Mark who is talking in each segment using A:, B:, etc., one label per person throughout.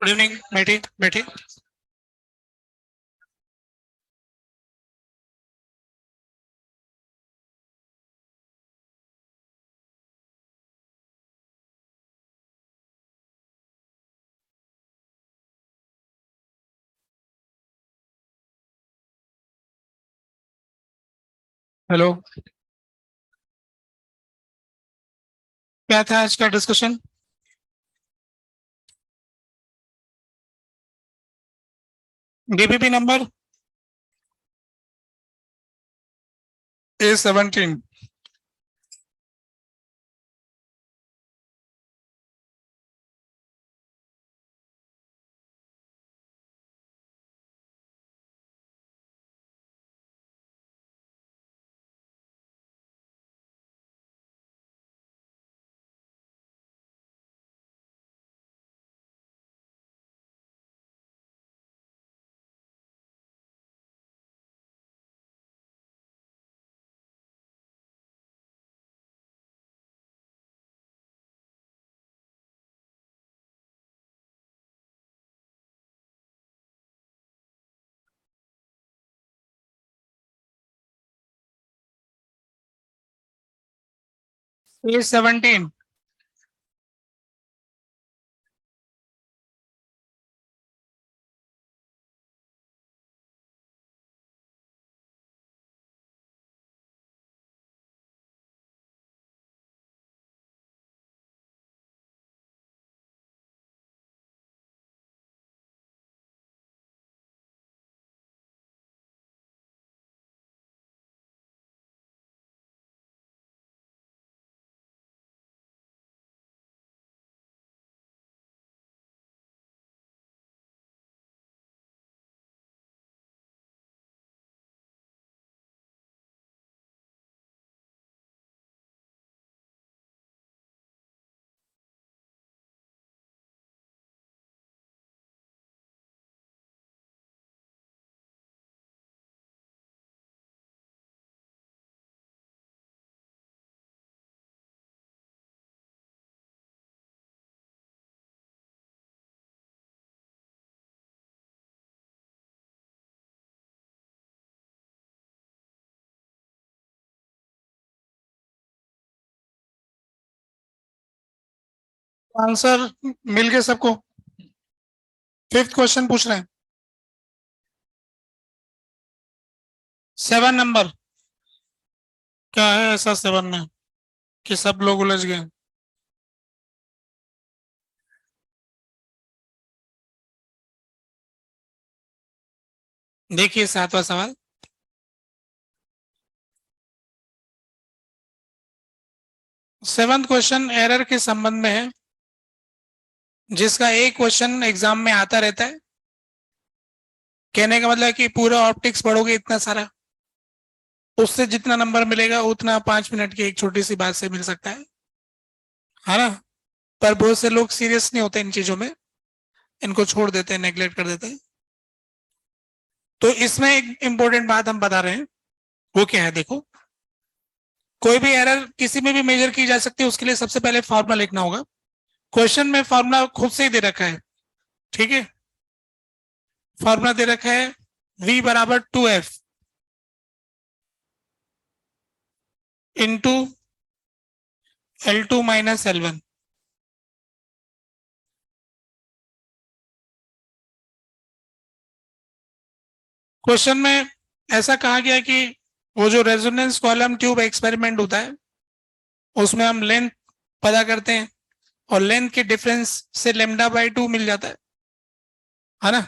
A: Good evening. बैठिए बैठिए। Hello. क्या था आज का discussion? DPP number A17। A17। Answer मिल गए सबको? फिफ्थ क्वेश्चन पूछ रहे हैं। 7 नंबर। क्या है ऐसा 7 में कि सब लोग उलझ गए? देखिए 7वां सवाल। 7th क्वेश्चन एरर के संबंध में है, जिसका एक क्वेश्चन एग्जाम में आता रहता है। कहने का मतलब है कि पूरा ऑप्टिक्स पढ़ोगे इतना सारा, उससे जितना नंबर मिलेगा उतना 5 मिनट की एक छोटी सी बात से मिल सकता है ना? पर बहुत से लोग सीरियस नहीं होते इन चीजों में, इनको छोड़ देते हैं, नेग्लेक्ट कर देते हैं। तो इसमें एक इंपॉर्टेंट बात हम बता रहे हैं, वो क्या है देखो। कोई भी एरर किसी में भी मेजर की जा सकती है, उसके लिए सबसे पहले फॉर्मूला लिखना होगा। क्वेश्चन में फॉर्मूला खुद से ही दे रखा है, ठीक है। फॉर्मूला दे रखा है V बराबर 2F into L2 minus L1। Question में ऐसा कहा गया है कि वो जो रेजोनेंस कॉलम ट्यूब एक्सपेरिमेंट होता है, उसमें हम लेंथ पता करते हैं, और लेंथ के डिफरेंस से λ/2 मिल जाता है ना?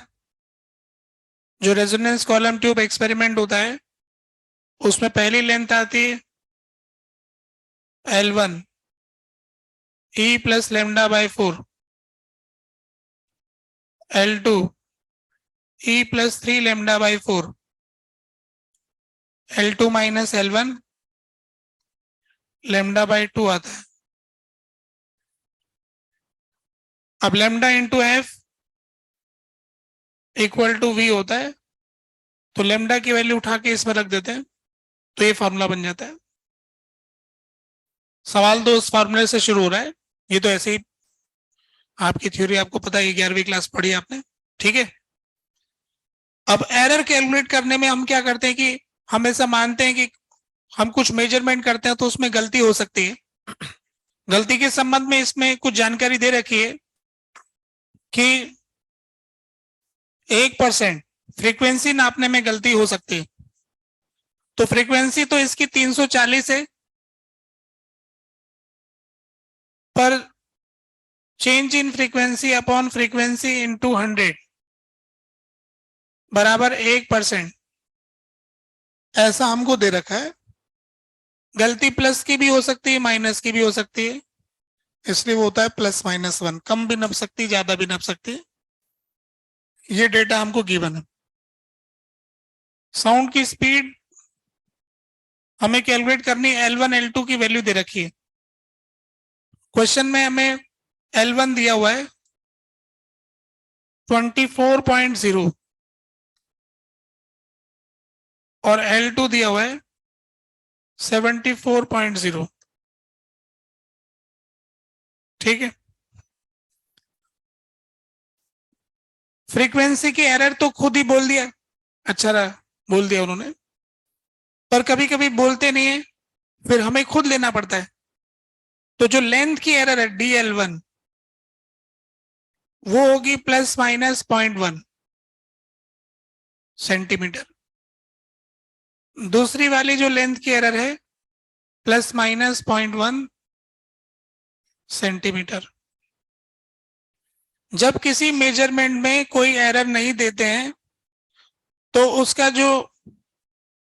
A: जो रेजोनेंस कॉलम ट्यूब एक्सपेरिमेंट होता है, उसमें पहली लेंथ आती है L1 E plus λ/4, L2 E plus 3 λ/4, L2 minus L1 λ/2 आता है। अब lambda into F equal to V होता है, तो लैम्डा की वैल्यू उठा के इसमें रख देते हैं, तो ये फॉर्मूला बन जाता है। सवाल तो उस फॉर्मूले से शुरू हो रहा है, ये तो ऐसे ही आपकी थ्योरी आपको पता है, 11वीं क्लास पढ़ी आपने, ठीक है। अब एरर कैलकुलेट करने में हम क्या करते हैं कि हमेशा मानते हैं कि हम कुछ मेजरमेंट करते हैं तो उसमें गलती हो सकती है। गलती के संबंध में इसमें कुछ जानकारी दे रखी है कि 1% फ्रीक्वेंसी नापने में गलती हो सकती है। तो फ्रीक्वेंसी तो इसकी 340 है, पर change in frequency upon frequency into 100 बराबर 1%, ऐसा हमको दे रखा है। गलती प्लस की भी हो सकती है, माइनस की भी हो सकती है, इसलिए वो होता है +-1, कम भी नप सकती, ज्यादा भी नप सकती है। ये डेटा हमको गिवन है। साउंड की स्पीड हमें कैलकुलेट करनी, L1 L2 की वैल्यू दे रखी है। क्वेश्चन में हमें L1 दिया हुआ है 24.0 और L2 दिया हुआ है 74.0, ठीक है। फ्रीक्वेंसी की एरर तो खुद ही बोल दिया, अच्छा रहा बोल दिया उन्होंने, पर कभी कभी बोलते नहीं है, फिर हमें खुद लेना पड़ता है। तो जो लेंथ की एरर है DL1 वो होगी ±0.1 सेंटीमीटर। दूसरी वाली जो लेंथ की एरर है ±0.1 सेंटीमीटर। जब किसी मेजरमेंट में कोई एरर नहीं देते हैं तो उसका जो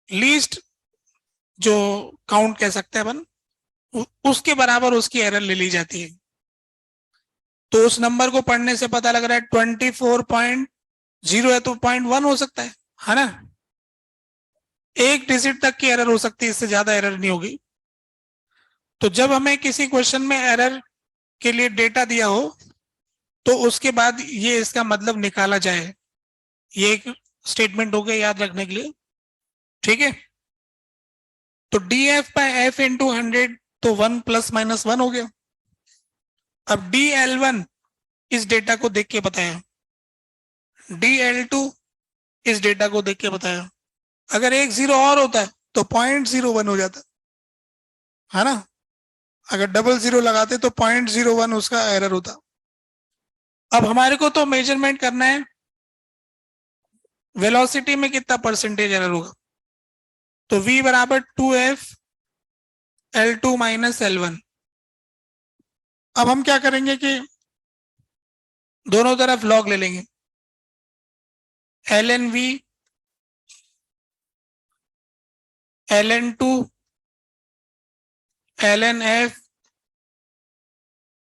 A: लीस्ट जो काउंट कह सकते हैं अपन, उसके बराबर उसकी एरर ले ली जाती है। तो उस नंबर को पढ़ने से पता लग रहा है 24.0 है तो 0.1 हो सकता है ना। एक डिजिट तक की एरर हो सकती है, इससे ज्यादा एरर नहीं होगी। तो जब हमें किसी क्वेश्चन में एरर के लिए डेटा दिया हो तो उसके बाद ये इसका मतलब निकाला जाए, ये एक स्टेटमेंट हो गया याद रखने के लिए, ठीक है। तो DF/F इंटू 100 तो 1 ±1 हो गया। अब DL1 इस डेटा को देख के बताया, DL2 इस डेटा को देख के बताया। अगर एक जीरो और होता है तो 0.01 हो जाता है ना। अगर डबल जीरो लगाते तो 0.01 उसका एरर होता। अब हमारे को तो मेजरमेंट करना है वेलोसिटी में कितना परसेंटेज एरर होगा। तो V बराबर 2F L2 - L1। अब हम क्या करेंगे कि दोनों तरफ लॉग ले लेंगे, ln-V ln2 ln-F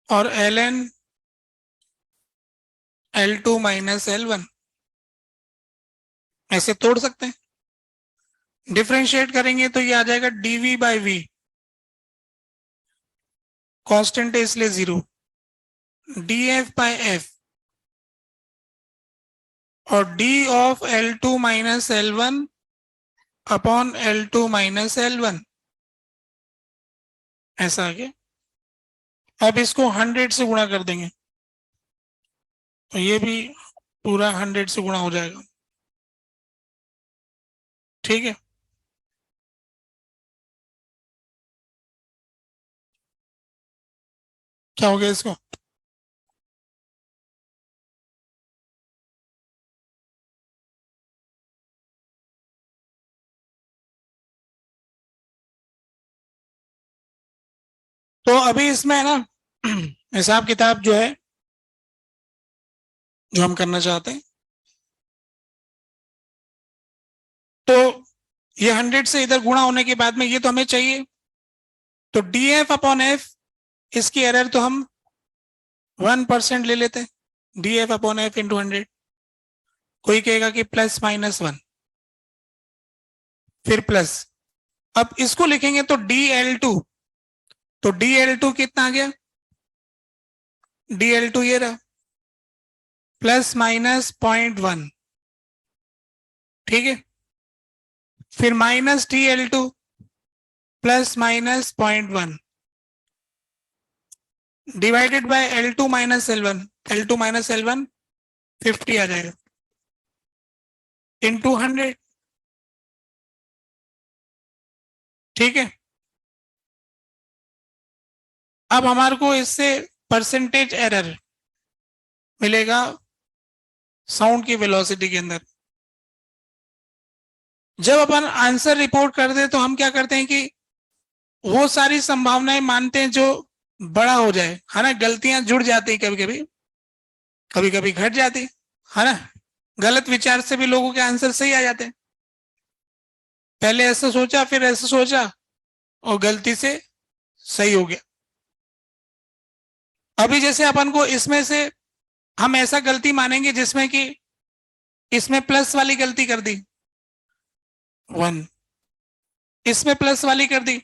A: और ln L2 - L1 ऐसे तोड़ सकते हैं। डिफरेंशिएट करेंगे तो ये आ जाएगा dV/V, कांस्टेंट है इसलिए 0, DF/F और D of L2 - L1 upon L2 - L1, ऐसा आ गया। अब इसको 100 से गुणा कर देंगे तो ये भी पूरा 100 से गुणा हो जाएगा, ठीक है। क्या हो गया इसको, तो अभी इसमें है ना हिसाब किताब जो है जो हम करना चाहते हैं, तो ये 100 से इधर गुणा होने के बाद में ये तो हमें चाहिए। तो DF/F इसकी एरर तो हम 1% ले लेते हैं, DF/F इंटू 100। कोई कहेगा कि +-1 फिर प्लस। अब इसको लिखेंगे तो DL2, तो DL2 कितना आ गया, DL2 ये रहा +-0.1, ठीक है। फिर -DL2 +-0.1 divided by L2 - L1 L2 minus L1 50 आ जाएगा इंटू 100। ठीक है, अब हमारे को इससे परसेंटेज एरर मिलेगा साउंड की वेलोसिटी के अंदर। जब अपन आंसर रिपोर्ट करते हैं तो हम क्या करते हैं कि वो सारी संभावनाएं मानते हैं जो बड़ा हो जाए, है ना। गलतियां जुड़ जाती हैं, कभी कभी कभी कभी घट जाती है ना। गलत विचार से भी लोगों के आंसर सही आ जाते हैं। पहले ऐसा सोचा फिर ऐसा सोचा और गलती से सही हो गया। अभी जैसे अपन को इसमें से हम ऐसा गलती मानेंगे जिसमें कि इसमें प्लस वाली गलती कर दी 1, इसमें प्लस वाली कर दी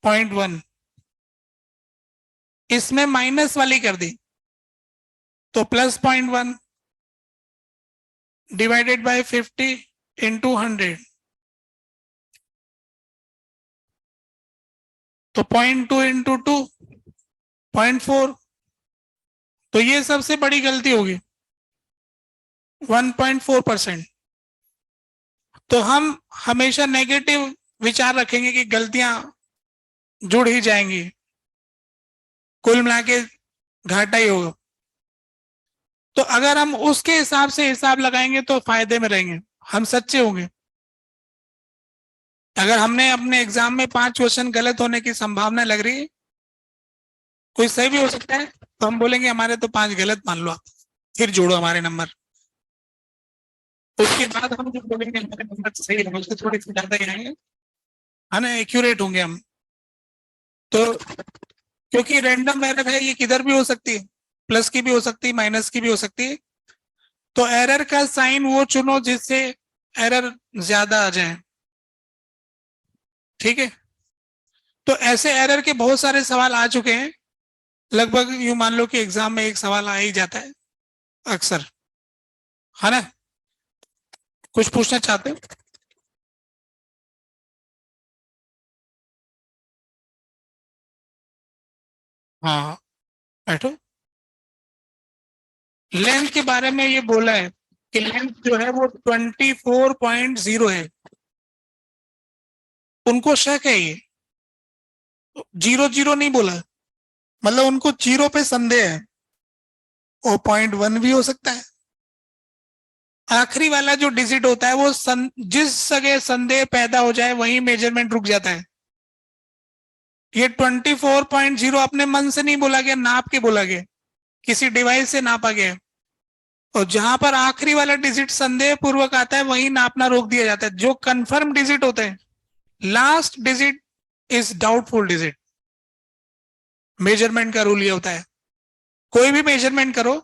A: 0.1, इसमें माइनस वाली कर दी तो प्लस 0.1 डिवाइडेड बाय 50 इंटू 100 तो 0.2 इंटू 2 0.4। तो ये सबसे बड़ी गलती होगी 1.4%। तो हम हमेशा नेगेटिव विचार रखेंगे कि गलतियां जुड़ ही जाएंगी, कुल मिला के घाटा ही होगा। तो अगर हम उसके हिसाब से हिसाब लगाएंगे तो फायदे में रहेंगे, हम सच्चे होंगे। अगर हमने अपने एग्जाम में 5 क्वेश्चन गलत होने की संभावना लग रही है, कोई सही भी हो सकता है, तो हम बोलेंगे हमारे तो 5 गलत मान लो आप, फिर जोड़ो हमारे नंबर। उसके बाद हम जो बोलेंगे हमारे नंबर सही है, उससे थोड़े से ज्यादा ही आएंगे, है ना, एक्यूरेट होंगे हम। तो क्योंकि रैंडम एरर है, ये किधर भी हो सकती है, प्लस की भी हो सकती है, माइनस की भी हो सकती है। तो एरर का साइन वो चुनो जिससे एरर ज्यादा आ जाए। ठीक है, तो ऐसे एरर के बहुत सारे सवाल आ चुके हैं। लगभग यूं मान लो कि एग्जाम में एक सवाल आ ही जाता है अक्सर, है ना। कुछ पूछना चाहते हो? हाँ, बैठो। लेंथ के बारे में ये बोला है कि लेंथ जो है वो 24.0 है। उनको शक है ये, 0 0 नहीं बोला, मतलब उनको जीरो पे संदेह है। और 0.1 भी हो सकता है। आखिरी वाला जो डिजिट होता है वो जिस जगह संदेह पैदा हो जाए वहीं मेजरमेंट रुक जाता है। ये 24.0 अपने मन से नहीं बोला गया, नाप के बोला गया, किसी डिवाइस से नापा गया। और जहां पर आखिरी वाला डिजिट संदेह पूर्वक आता है वहीं नापना रोक दिया जाता है। जो कंफर्म डिजिट होते हैं, last digit is doubtful digit. Measurement का रूल ये होता है, कोई भी मेजरमेंट करो।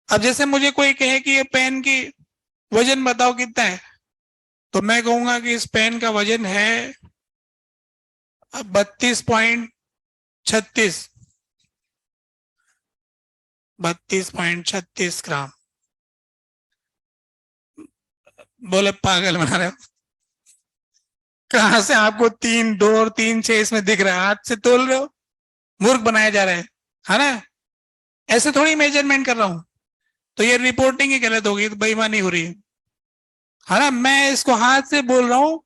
A: अब जैसे मुझे कोई कहे कि ये पेन की वजन बताओ कितना है, तो मैं कहूंगा कि इस पेन का वजन है 32.36 32.36 ग्राम। बोले पागल बना रहे हो, कहां से आपको 3 2 और 3 6 इसमें दिख रहा है? हाथ से तोल रहे हो, मूर्ख बनाया जा रहा है ना। ऐसे थोड़ी मेजरमेंट कर रहा हूं। तो ये रिपोर्टिंग ही गलत होगी, तो बेईमानी हो रही है ना। मैं इसको हाथ से बोल रहा हूँ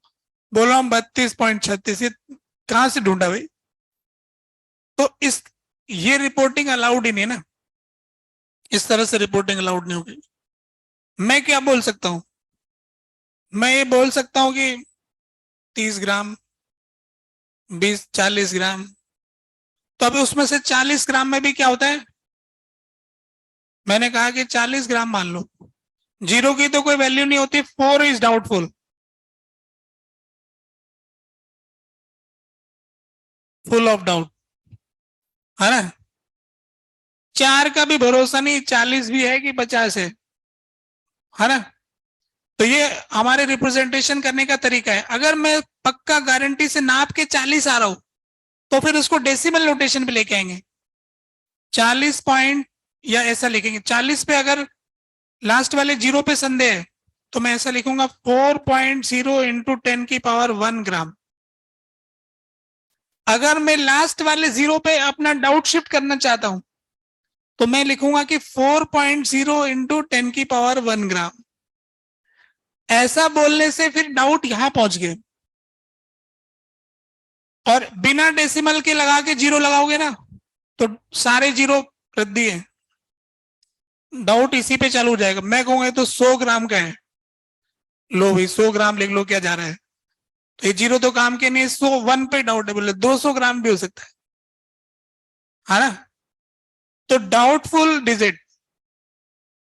A: 32.36, ये कहां से ढूंढा भाई? तो इस ये रिपोर्टिंग अलाउड ही नहीं ना, इस तरह से रिपोर्टिंग अलाउड नहीं होगी। मैं क्या बोल सकता हूं? मैं ये बोल सकता हूं कि 30 ग्राम, 40 ग्राम। तो अभी उसमें से 40 ग्राम में भी क्या होता है, मैंने कहा कि 40 ग्राम मान लो, जीरो की तो कोई वैल्यू नहीं होती, 4 is doubtful, full of doubt, है ना। 4 का भी भरोसा नहीं, 40 भी है कि 50 है ना। तो ये हमारे रिप्रेजेंटेशन करने का तरीका है। अगर मैं पक्का गारंटी से नाप के 40 आ रहा हूं तो फिर उसको डेसिमल नोटेशन पे लेके आएंगे, 40 पॉइंट या ऐसा लिखेंगे। 40 पे अगर लास्ट वाले जीरो पे संदेह है तो मैं ऐसा लिखूंगा 4.0 इंटू 10⁻1 ग्राम। अगर मैं लास्ट वाले जीरो पे अपना डाउट शिफ्ट करना चाहता हूं तो मैं लिखूंगा कि 4.0 इंटू 10⁻1 ग्राम। ऐसा बोलने से फिर डाउट यहां पहुंच गए, और बिना डेसिमल के लगा के जीरो लगाओगे ना तो सारे जीरो रद्दी है, डाउट इसी पे चालू हो जाएगा। मैं कहूंगा तो 100 ग्राम का है, लो भाई 100 ग्राम लिख लो, क्या जा रहा है। तो ये जीरो तो काम के नहीं, 101 पे डाउट है, बोले 200 ग्राम भी हो सकता है ना। तो डाउटफुल डिजिट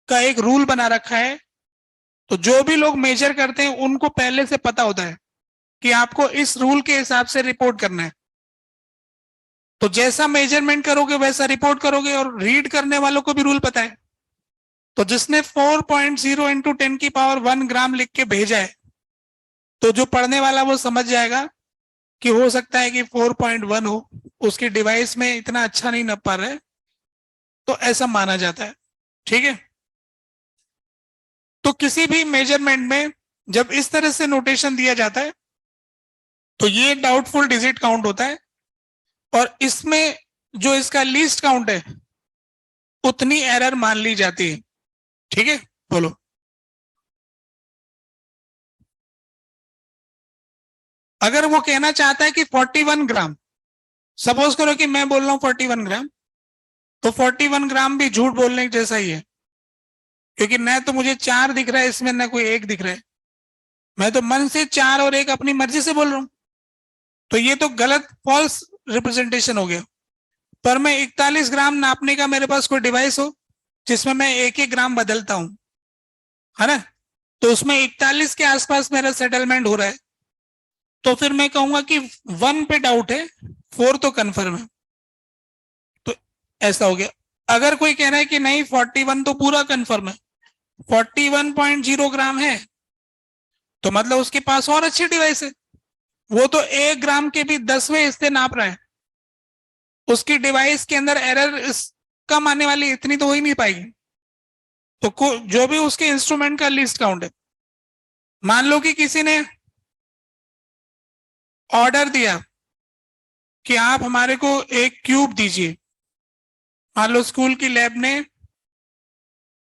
A: का एक रूल बना रखा है, तो जो भी लोग मेजर करते हैं उनको पहले से पता होता है कि आपको इस रूल के हिसाब से रिपोर्ट करना है। तो जैसा मेजरमेंट करोगे वैसा रिपोर्ट करोगे, और रीड करने वालों को भी रूल पता है। तो जिसने 4.0 इंटू 10⁻1 ग्राम लिख के भेजा है, तो जो पढ़ने वाला वो समझ जाएगा कि हो सकता है कि 4.1 हो, उसके डिवाइस में इतना अच्छा नहीं नप पा रहा है, तो ऐसा माना जाता है। ठीक है। तो किसी भी मेजरमेंट में जब इस तरह से नोटेशन दिया जाता है तो ये डाउटफुल डिजिट काउंट होता है, और इसमें जो इसका लीस्ट काउंट है उतनी एरर मान ली जाती है। ठीक है, बोलो। अगर वो कहना चाहता है कि 41 ग्राम, सपोज करो कि मैं बोल रहा हूं 41 ग्राम, तो 41 ग्राम भी झूठ बोलने जैसा ही है, क्योंकि न तो मुझे 4 दिख रहा है इसमें, न कोई 1 दिख रहा है। मैं तो मन से 4 और 1 अपनी मर्जी से बोल रहा हूं, तो ये तो गलत फॉल्स रिप्रेजेंटेशन हो गया। पर मैं 41 ग्राम नापने का मेरे पास कोई डिवाइस हो जिसमें मैं 1-1 ग्राम बदलता हूं, है ना, तो उसमें 41 के आसपास मेरा सेटलमेंट हो रहा है, तो फिर मैं कहूंगा कि 1 पे डाउट है, 4 तो कंफर्म है। तो ऐसा हो गया। अगर कोई कह रहा है कि नहीं 41 तो पूरा कंफर्म है, 41.0 ग्राम है, तो मतलब उसके पास और अच्छी डिवाइस है, वो तो 1 ग्राम के भी 10वें हिस्से नाप रहा है, उसकी डिवाइस के अंदर एरर कम आने वाली इतनी तो हो ही नहीं पाएगी। तो जो भी उसके इंस्ट्रूमेंट का लिस्ट काउंट है, मान लो कि किसी ने ऑर्डर दिया कि आप हमारे को एक क्यूब दीजिए, मान लो स्कूल की लैब ने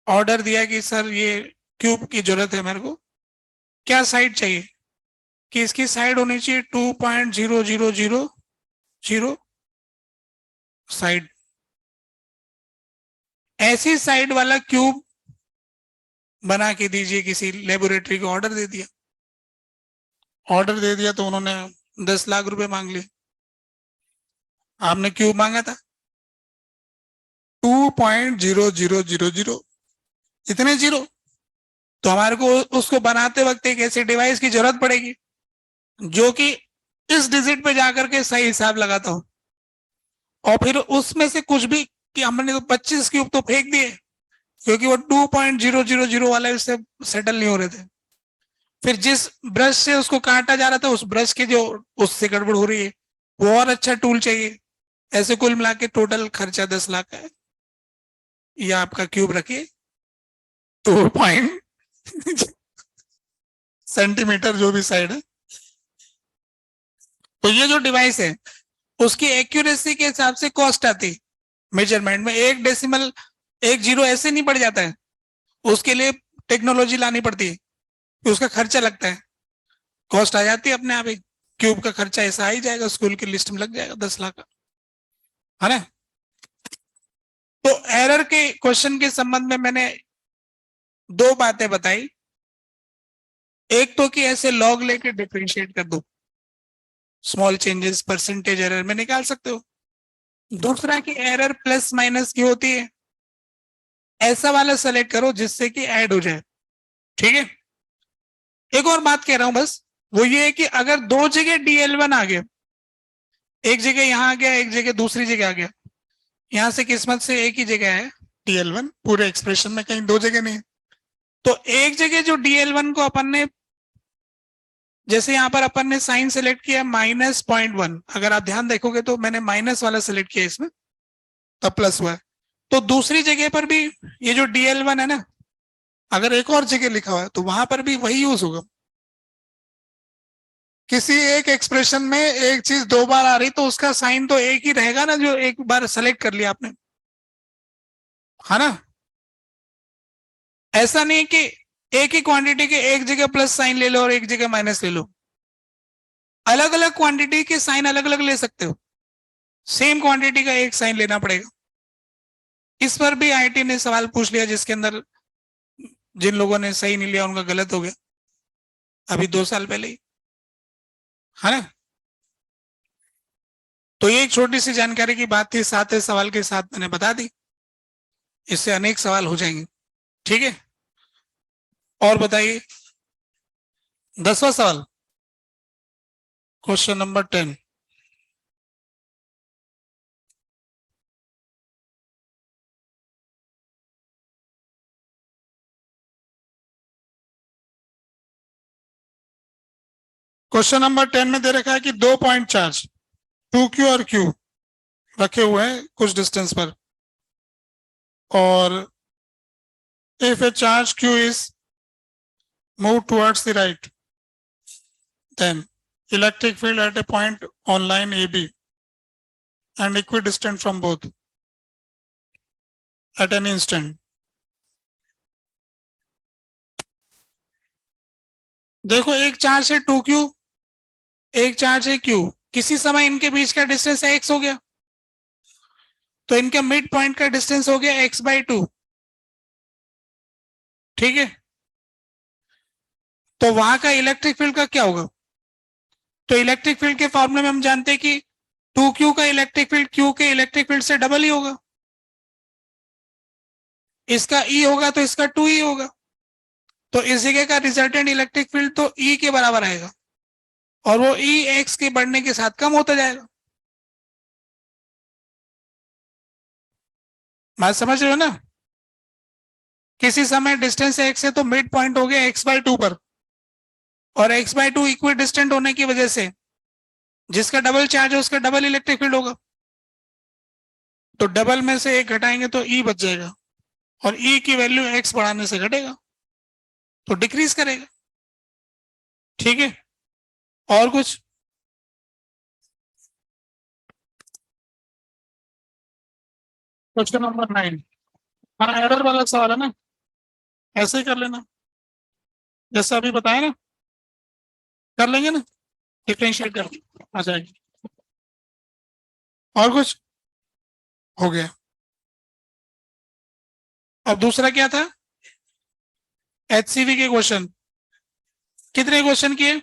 A: ऑर्डर दिया कि सर ये क्यूब की जरूरत है मेरे को, क्या साइड चाहिए, कि इसकी साइड होनी चाहिए 2.0000 साइड, ऐसी साइड वाला क्यूब बना के दीजिए। किसी लेबोरेटरी को ऑर्डर दे दिया, ऑर्डर दे दिया तो उन्होंने 10 लाख रुपए मांग लिए। आपने क्यूब मांगा था 2.0000, इतने जीरो, तो हमारे को उसको बनाते वक्त एक ऐसे डिवाइस की जरूरत पड़ेगी जो कि इस डिजिट पे जाकर के सही हिसाब लगाता हो, और फिर उसमें से कुछ भी, कि हमने तो 25 क्यूब तो फेंक दिए क्योंकि वो 2.000 वाले उससे सेटल नहीं हो रहे थे। फिर जिस ब्रश से उसको काटा जा रहा था उस ब्रश के जो उससे गड़बड़ हो रही है, वो और अच्छा टूल चाहिए। ऐसे कुल मिला के टोटल खर्चा 10 लाख का है। ये आपका क्यूब रखिए 2 सेंटीमीटर जो भी साइड है। तो ये जो डिवाइस है उसकी एक्यूरेसी के हिसाब से कॉस्ट आती है मेजरमेंट में। 1 डेसिमल 1 जीरो ऐसे नहीं बढ़ जाता है, उसके लिए टेक्नोलॉजी लानी पड़ती है, उसका खर्चा लगता है, कॉस्ट आ जाती है अपने आप ही। क्यूब का खर्चा ऐसा आ ही जाएगा, स्कूल की लिस्ट में लग जाएगा 10 लाख का, है ना। तो एरर के क्वेश्चन के संबंध में मैंने 2 बातें बताई। एक तो कि ऐसे लॉग लेके डिफरेंशिएट कर दो, स्मॉल चेंजेस परसेंटेज एरर में निकाल सकते हो। दूसरा कि एरर प्लस माइनस की होती है, ऐसा वाला सेलेक्ट करो जिससे कि ऐड हो जाए। ठीक है। एक और बात कह रहा हूं बस, वो ये है कि अगर 2 जगह DL1 आ गया, एक जगह यहां आ गया एक जगह दूसरी जगह आ गया, यहां से किस्मत से एक ही जगह है DL1, पूरे एक्सप्रेशन में कहीं 2 जगह नहीं है। तो एक जगह जो DL1 को अपन ने, जैसे यहाँ पर अपन ने साइन सेलेक्ट किया -0.1, अगर आप ध्यान देखोगे तो मैंने माइनस वाला सेलेक्ट किया इसमें, तब प्लस हुआ है। तो दूसरी जगह पर भी ये जो DL1 है ना, अगर एक और जगह लिखा हुआ है तो वहां पर भी वही यूज होगा। किसी एक एक्सप्रेशन में एक चीज 2 बार आ रही तो उसका साइन तो एक ही रहेगा ना, जो एक बार सेलेक्ट कर लिया आपने। है ना। ऐसा नहीं कि एक ही क्वांटिटी के एक जगह प्लस साइन ले लो और एक जगह माइनस ले लो, अलग अलग क्वांटिटी के साइन अलग अलग ले सकते हो, सेम क्वांटिटी का एक साइन लेना पड़ेगा। इस पर भी आईआईटी ने सवाल पूछ लिया, जिसके अंदर जिन लोगों ने सही नहीं लिया उनका गलत हो गया, अभी 2 साल पहले ही, है ना। तो ये एक छोटी सी जानकारी की बात थी, 7 सवाल के साथ मैंने बता दी, इससे अनेक सवाल हो जाएंगे। ठीक है, और बताइए 10वां सवाल, क्वेश्चन नंबर 10। क्वेश्चन नंबर 10 में दे रखा है कि 2 पॉइंट चार्ज 2Q और Q रखे हुए हैं कुछ डिस्टेंस पर, और if a charge Q is moved towards the right, then electric field at a point on line AB and equidistant from both at an instant. देखो, एक चार्ज है 2Q, एक चार्ज है Q, किसी समय इनके बीच का डिस्टेंस x हो गया, तो इनके मिड पॉइंट का डिस्टेंस हो गया x/2। ठीक है, तो वहां का इलेक्ट्रिक फील्ड का क्या होगा? तो इलेक्ट्रिक फील्ड के फॉर्मूले में हम जानते हैं कि 2Q का इलेक्ट्रिक फील्ड Q के इलेक्ट्रिक फील्ड से डबल ही होगा, इसका E होगा तो इसका 2E होगा, तो इस जगह का रिजल्टेंट इलेक्ट्रिक फील्ड तो E के बराबर आएगा, और वो E x के बढ़ने के साथ कम होता जाएगा। बात समझ रहे हो ना? किसी समय डिस्टेंस x है तो मिड पॉइंट हो गया x/2 पर, और x/2 इक्वी डिस्टेंट होने की वजह से जिसका डबल चार्ज है उसका डबल इलेक्ट्रिक फील्ड होगा, तो डबल में से एक घटाएंगे तो E बच जाएगा, और E की वैल्यू x बढ़ाने से घटेगा, तो डिक्रीज करेगा। ठीक है, और कुछ? क्वेश्चन नंबर 9, हाँ एरर वाला सवाल है ना, ऐसे ही कर लेना जैसा अभी बताया ना, कर लेंगे ना, डिफरेंशिएट कर आ जाएगी। और कुछ? हो गया। अब दूसरा क्या था? HCV के क्वेश्चन, कितने क्वेश्चन किए?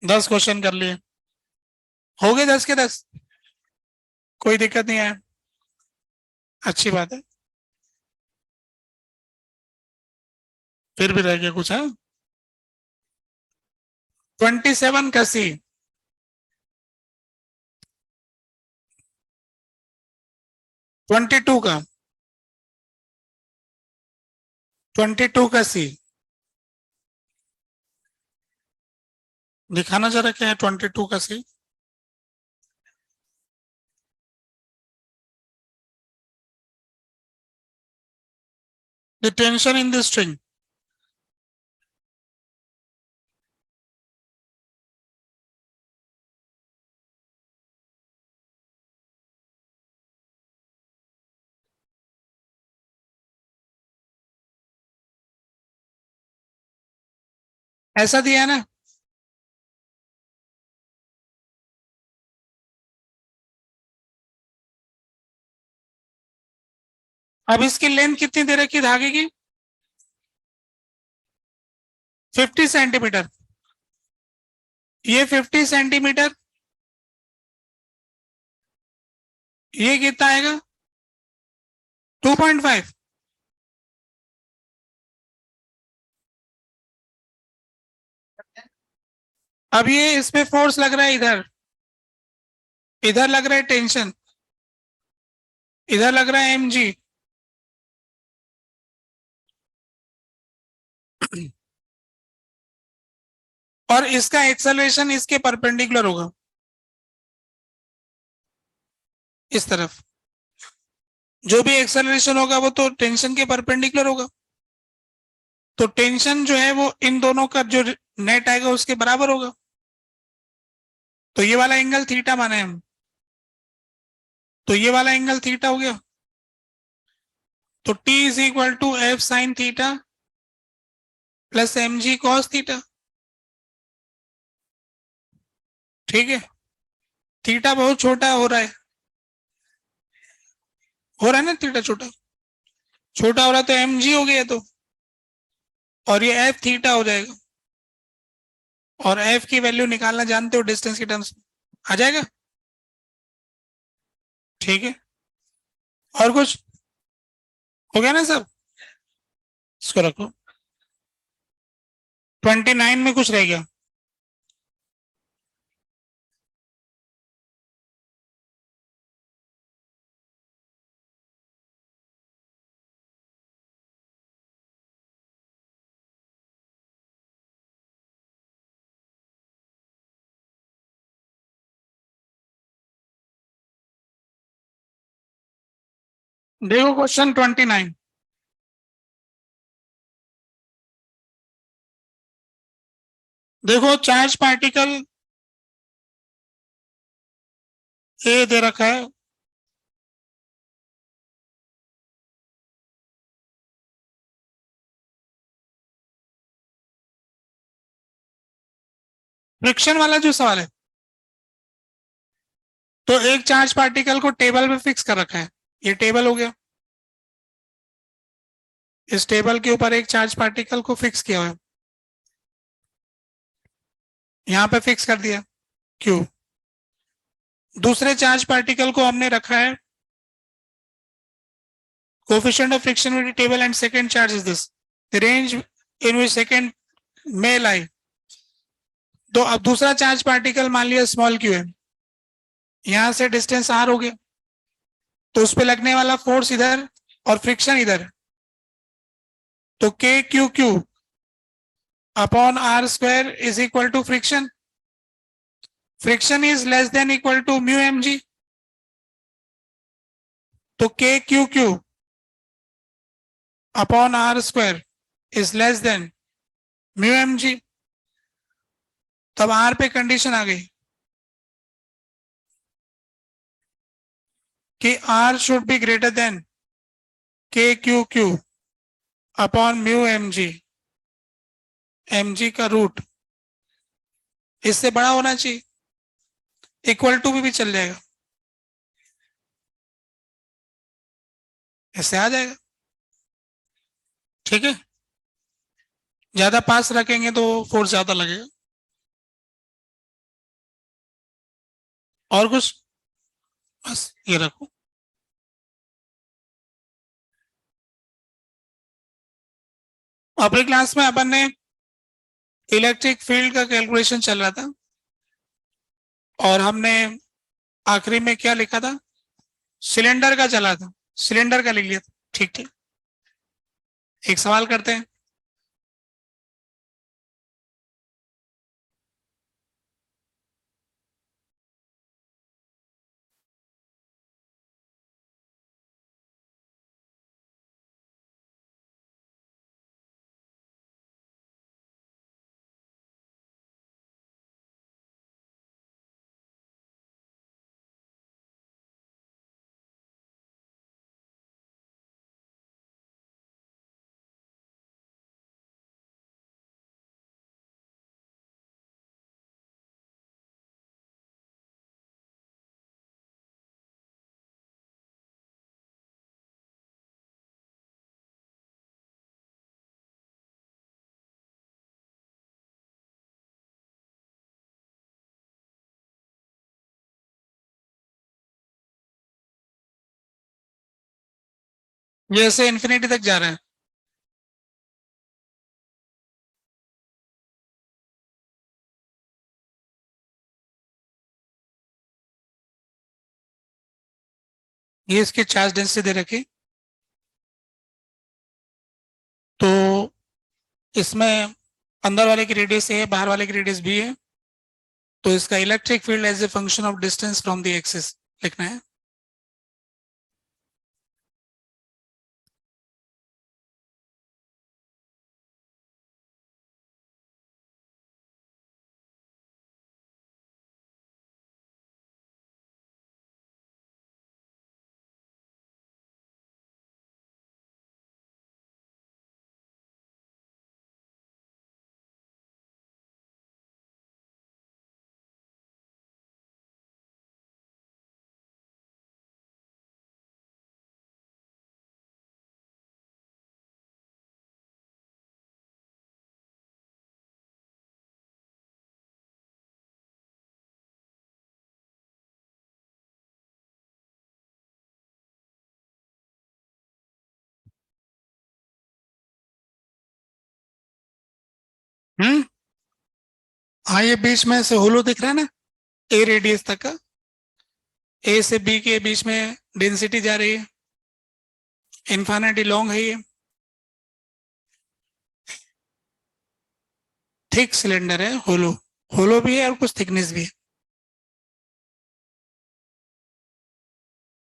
A: 10 क्वेश्चन कर लिए, हो गए 10 के 10, कोई दिक्कत नहीं है, अच्छी बात है। फिर भी रह गया कुछ है। 27 का C, 22 का, 22 का C दिखाना जरा क्या है 22 का C। The tension in the string, ऐसा दिया है ना। अब इसकी लेंथ कितनी दे रखी धागे की? 50 सेंटीमीटर, ये 50 सेंटीमीटर, ये कितना आएगा? 2.5। अब ये इसमें फोर्स लग रहा है, इधर इधर लग रहा है टेंशन, इधर लग रहा है mg, और इसका एक्सेलरेशन इसके परपेंडिकुलर होगा, इस तरफ जो भी एक्सेलरेशन होगा वो तो टेंशन के परपेंडिकुलर होगा, तो टेंशन जो है वो इन दोनों का जो नेट आएगा उसके बराबर होगा, तो ये वाला एंगल थीटा माने हम, तो ये वाला एंगल थीटा हो गया, तो T is equal to F sine theta plus m g cos theta. ठीक है, थीटा बहुत छोटा हो रहा है, हो रहा है ना थीटा छोटा, छोटा हो रहा है तो एम जी हो गया तो, और ये एफ थीटा हो जाएगा, और एफ की वैल्यू निकालना जानते हो डिस्टेंस के टर्म्स में, आ जाएगा। ठीक है, और कुछ हो गया ना सब, इसको रखो। 29 में कुछ रह गया। देखो क्वेश्चन 29, देखो चार्ज पार्टिकल ए दे रखा है, फ्रिक्शन वाला जो सवाल है, तो एक चार्ज पार्टिकल को टेबल पे फिक्स कर रखा है, ये टेबल हो गया, इस टेबल के ऊपर एक चार्ज पार्टिकल को फिक्स किया हुआ है, यहां पे फिक्स कर दिया क्यू। दूसरे चार्ज पार्टिकल को हमने रखा है, coefficient of friction with table and second charge is this, the range in which second में लाई। तो अब दूसरा चार्ज पार्टिकल मान लिया स्मॉल क्यू है, यहां से डिस्टेंस आर हो गया, तो उस पर लगने वाला फोर्स इधर और फ्रिक्शन इधर, तो K Q Q upon are square is equal to friction, friction is less than equal to mu M G, तो K Q Q upon are square is less than mu M G. तब R पे condition आ गई कि R should be greater than K Q Q upon mu M G, M G का root इससे बड़ा होना चाहिए, इक्वल टू भी चल जाएगा, इससे आ जाएगा। ठीक है, ज्यादा पास रखेंगे तो फोर्स ज्यादा लगेगा। और कुछ, बस ये रखो। अपनी क्लास में अपन ने इलेक्ट्रिक फील्ड का कैलकुलेशन चल रहा था, और हमने आखिरी में क्या लिखा था, सिलेंडर का चला था, सिलेंडर का लिख लिया था। ठीक ठीक, एक सवाल करते हैं। ये ऐसे इन्फिनिटी तक जा रहा है, ये इसकी चार्ज डेंसिटी दे रखी, तो इसमें अंदर वाले की रेडियस ए है, बाहर वाले की रेडियस बी है, तो इसका electric field as a function of distance from the axis लिखना है। हम्म। हाँ, ये बीच में से होलो दिख रहा है ना, ए रेडियस तक का, ए से बी के बीच में डेंसिटी जा रही है, इन्फिनिटी लॉन्ग है ये, थिक सिलेंडर है होलो, होलो भी है और कुछ थिकनेस भी है।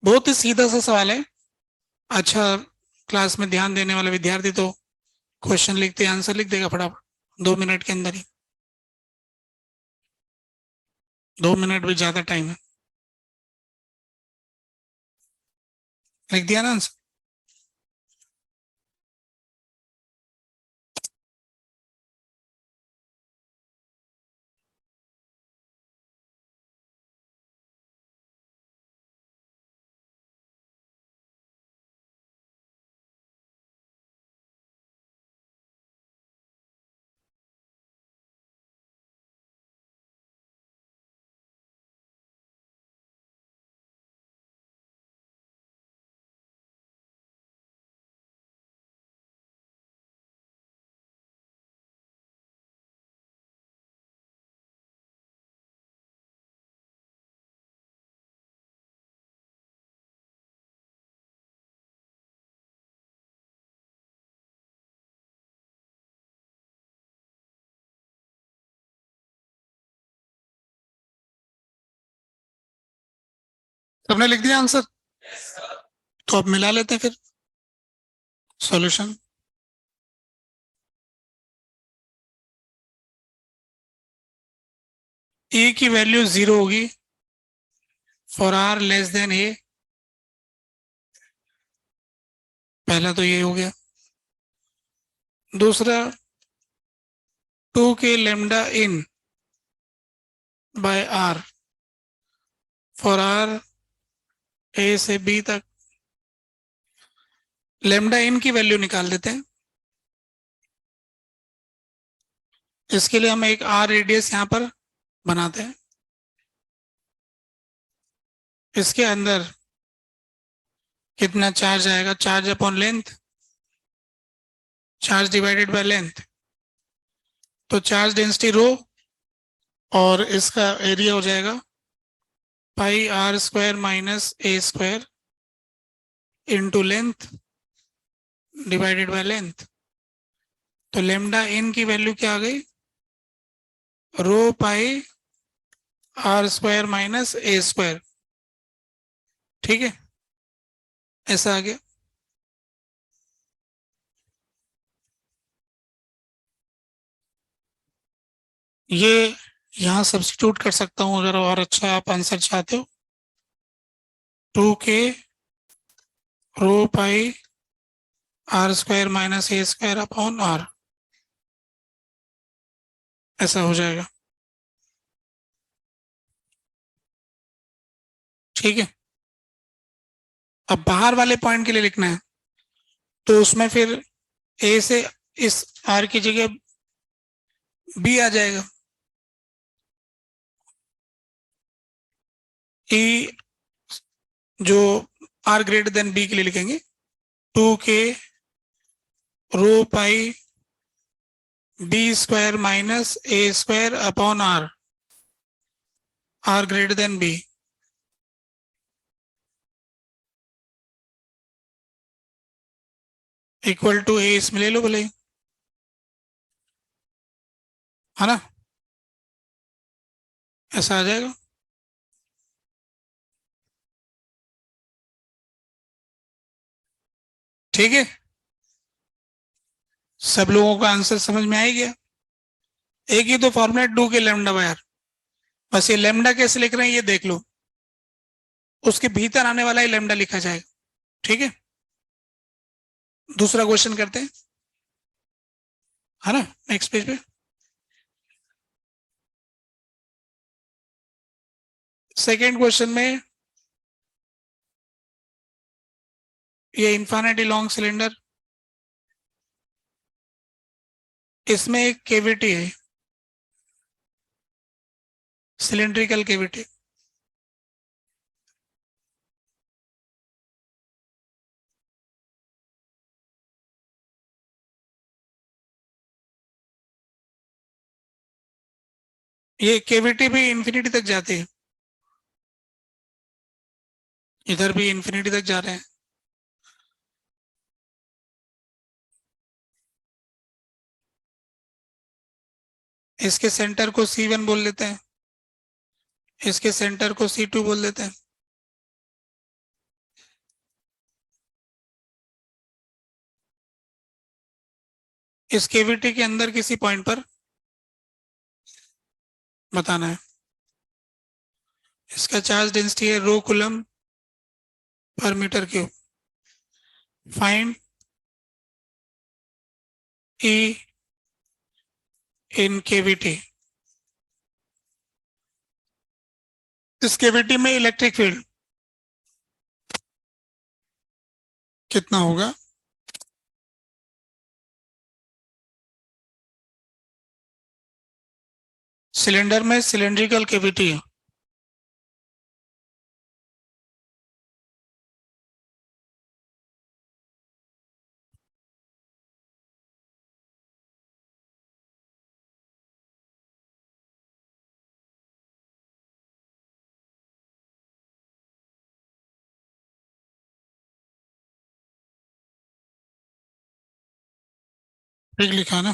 A: बहुत ही सीधा सा सवाल है। अच्छा, क्लास में ध्यान देने वाला विद्यार्थी तो क्वेश्चन लिखते आंसर लिख देगा फटाफट 2 मिनट के अंदर ही। 2 मिनट भी ज्यादा टाइम है। लिख दिया ना आंसर? सबने लिख दिया आंसर? तो अब मिला लेते हैं फिर सॉल्यूशन। ए की वैल्यू 0 होगी for R less than A, पहला तो ये हो गया। दूसरा, 2 के lambda in by R for R A से बी तक, लेमडा इन की वैल्यू निकाल देते हैं। इसके लिए हम एक आर रेडियस यहाँ पर बनाते हैं। इसके अंदर कितना चार्ज आएगा? Charge upon length, charge divided by length, तो चार्ज डेंसिटी रो, और इसका एरिया हो जाएगा pi R square minus A square into length divided by length. तो लेमडा इन की वैल्यू क्या आ गई? Rho pi R square minus ए स्क्वायर। ठीक है, ऐसा आ गया। ये यहाँ सब्स्टिट्यूट कर सकता हूँ अगर और अच्छा आप आंसर चाहते हो। 2 के rho pi R square minus ए स्क्वायर अपॉन आर, ऐसा हो जाएगा। ठीक है, अब बाहर वाले पॉइंट के लिए लिखना है, तो उसमें फिर ए से इस आर की जगह बी आ जाएगा। ई जो आर ग्रेटर देन बी के लिए लिखेंगे, 2 के rho pi b square minus A square upon R, R greater than b, equal to a, इसमें ले लो भले, है ना? ऐसा आ जाएगा। ठीक है, सब लोगों का आंसर समझ में आ ही गया। एक ही तो फॉर्मूला 2 के लेमडा बाय आर, बस ये लेमडा कैसे लिख रहे हैं ये देख लो, उसके भीतर आने वाला ही लेमडा लिखा जाएगा। ठीक है, दूसरा क्वेश्चन करते हैं, है ना? नेक्स्ट पेज पे सेकेंड क्वेश्चन में, ये इन्फिनिटी लॉन्ग सिलेंडर, इसमें एक केविटी है, सिलेंड्रिकल केविटी। ये केविटी भी इंफिनिटी तक जाती है, इधर भी इंफिनिटी तक जा रहे हैं। इसके सेंटर को C1 बोल लेते हैं, इसके सेंटर को C2 बोल देते हैं। इस केविटी के अंदर किसी पॉइंट पर बताना है। इसका चार्ज डेंसिटी है rho coulomb per metre cube. Find E in cavity. इस केविटी में इलेक्ट्रिक फील्ड कितना होगा? सिलेंडर में सिलेंड्रिकल केविटी है, ठीक लिखा ना?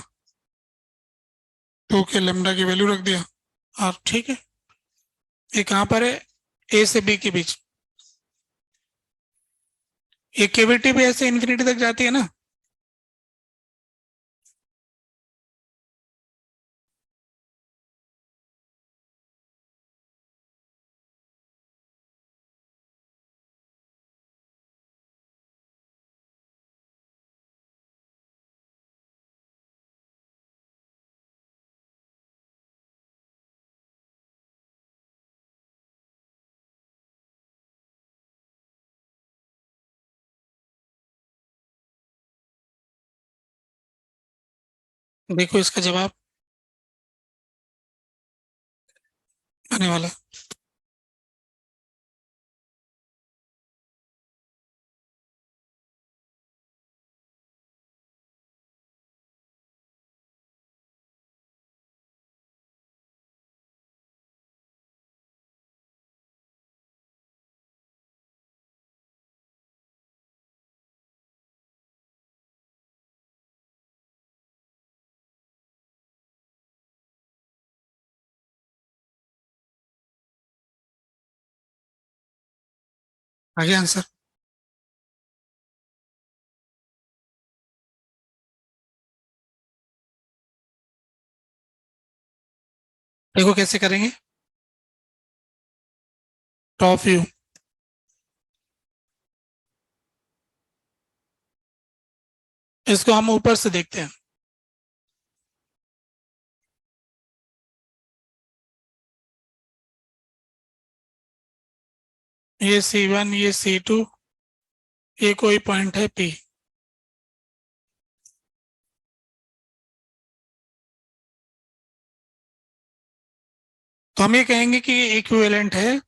A: 2 के लेमडा की वैल्यू रख दिया और ठीक है। ये कहां पर है? ए से बी के बीच। ये केविटी भी ऐसे इंफिनिटी तक जाती है ना? देखो इसका जवाब आने वाला है। आगे आंसर देखो कैसे करेंगे। Top view. इसको हम ऊपर से देखते हैं। ये C1, ये C2, ये कोई पॉइंट है P। तो हम ये कहेंगे कि ये इक्विवेलेंट है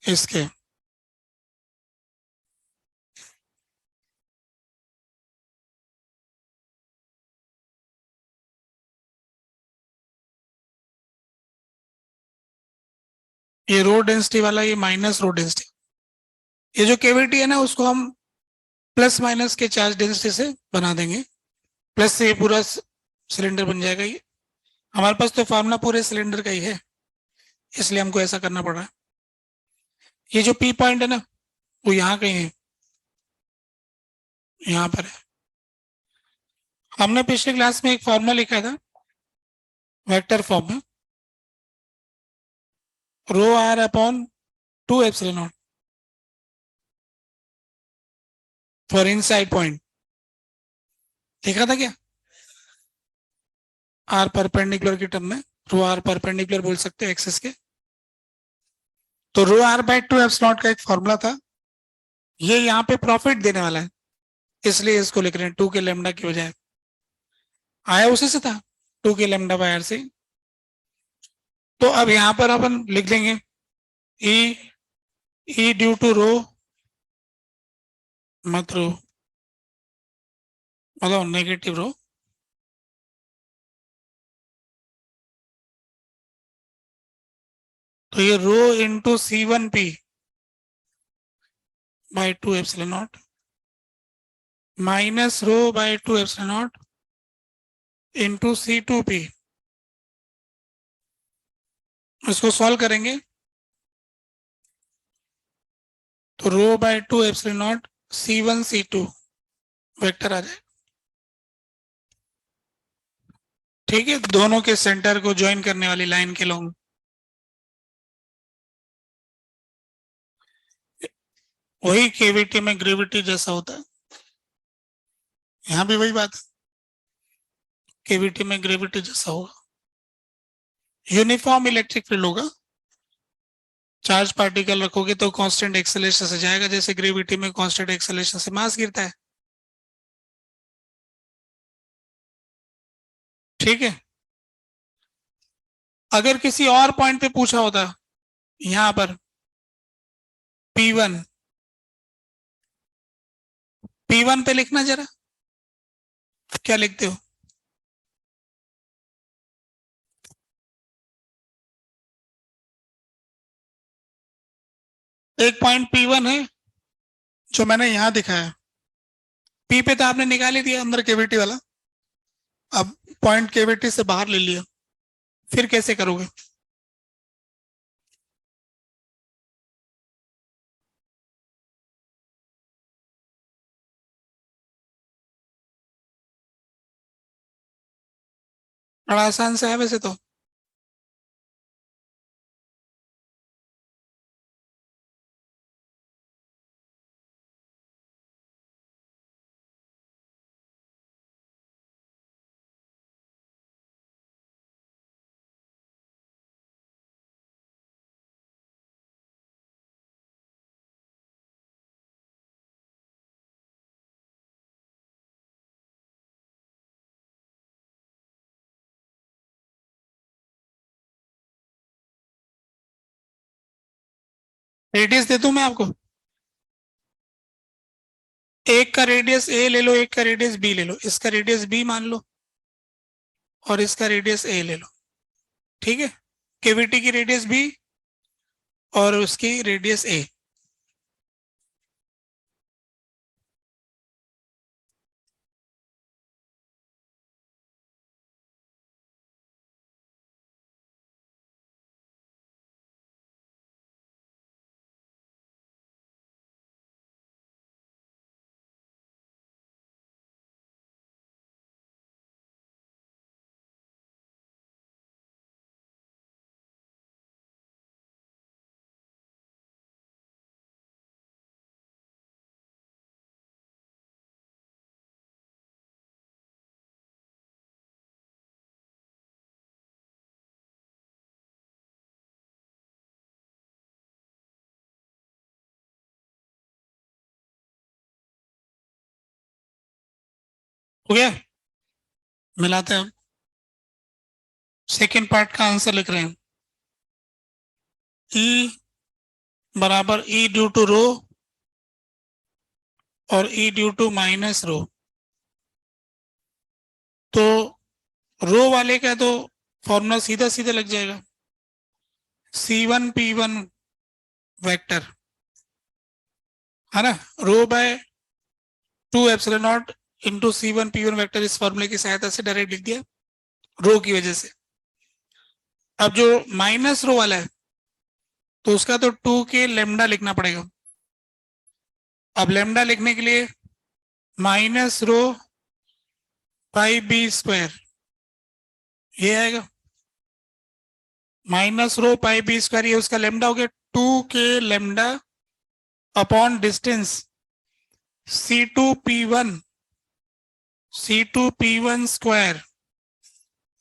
A: इसके। ये रो डेंसिटी वाला, ये माइनस रो डेंसिटी। ये जो केविटी है ना, उसको हम प्लस माइनस के चार्ज डेंसिटी से बना देंगे। प्लस से ये पूरा सिलेंडर बन जाएगा। ये हमारे पास तो फार्मूला पूरे सिलेंडर का ही है, इसलिए हमको ऐसा करना पड़ रहा है। ये जो P पॉइंट है ना, वो यहाँ कहीं है, यहाँ पर है। हमने पिछले क्लास में एक फार्मूला लिखा था वेक्टर फॉर्म में, rho R upon 2 epsilon naught for inside point. देखा था क्या? आर परपेंडिकुलर की टर्म में रो आर परपेंडिकुलर बोल सकते हो एक्सिस के। तो रो आर बाई 2 एप्सिलॉन नॉट का एक फॉर्मूला था, ये यहाँ पे प्रॉफिट देने वाला है, इसलिए इसको लिख रहे हैं 2 के लेमडा की बजाय। आया उसी से था, 2 के लेमडा बाय आर से। तो अब यहाँ पर अपन लिख देंगे ई ड्यू टू रो, मत रो मतलब नेगेटिव रो, तो ये rho into C1P by 2 epsilon naught minus rho by 2 epsilon naught into C2P। इसको सॉल्व करेंगे तो rho by 2 epsilon naught C1 C2 vector आ जाए। ठीक है, दोनों के सेंटर को ज्वाइन करने वाली लाइन के लॉन्ग। वही केविटी में ग्रेविटी जैसा होता है, यहां भी वही बात, केविटी में ग्रेविटी जैसा होगा। यूनिफॉर्म इलेक्ट्रिक फील्ड होगा, चार्ज पार्टिकल रखोगे तो कांस्टेंट एक्सेलरेशन से जाएगा, जैसे ग्रेविटी में कांस्टेंट एक्सेलरेशन से मास गिरता है। ठीक है, अगर किसी और पॉइंट पे पूछा होता, यहां पर P1, P1 पे लिखना जरा, क्या लिखते हो? एक पॉइंट P1 है जो मैंने यहां दिखाया, P पे तो आपने निकाल ही दिया अंदर केविटी वाला, अब पॉइंट केविटी से बाहर ले लिया, फिर कैसे करोगे? बड़ा आसान से है वैसे तो। रेडियस दे दूं मैं आपको, एक का रेडियस ए ले लो, एक का रेडियस बी ले लो, इसका रेडियस बी मान लो और इसका रेडियस ए ले लो। ठीक है, केविटी की रेडियस बी और उसकी रेडियस ए। हो गया, मिलाते हैं। सेकेंड पार्ट का आंसर लिख रहे हैं, E बराबर E ड्यू टू रो और E due to minus rho. तो रो वाले का तो फॉर्मूला सीधा सीधा लग जाएगा, C1P1 वेक्टर, है ना, rho by 2 epsilon naught into C1P1 vector, इस फॉर्मूले की सहायता से डायरेक्ट लिख दिया रो की वजह से। अब जो माइनस रो वाला है तो उसका तो 2 के लेमडा लिखना पड़ेगा। अब लेमडा लिखने के लिए minus rho pi b square, ये आएगा minus rho pi b square, ये उसका लेमडा हो गया, 2 के lambda upon distance C2P1, C2P1 square,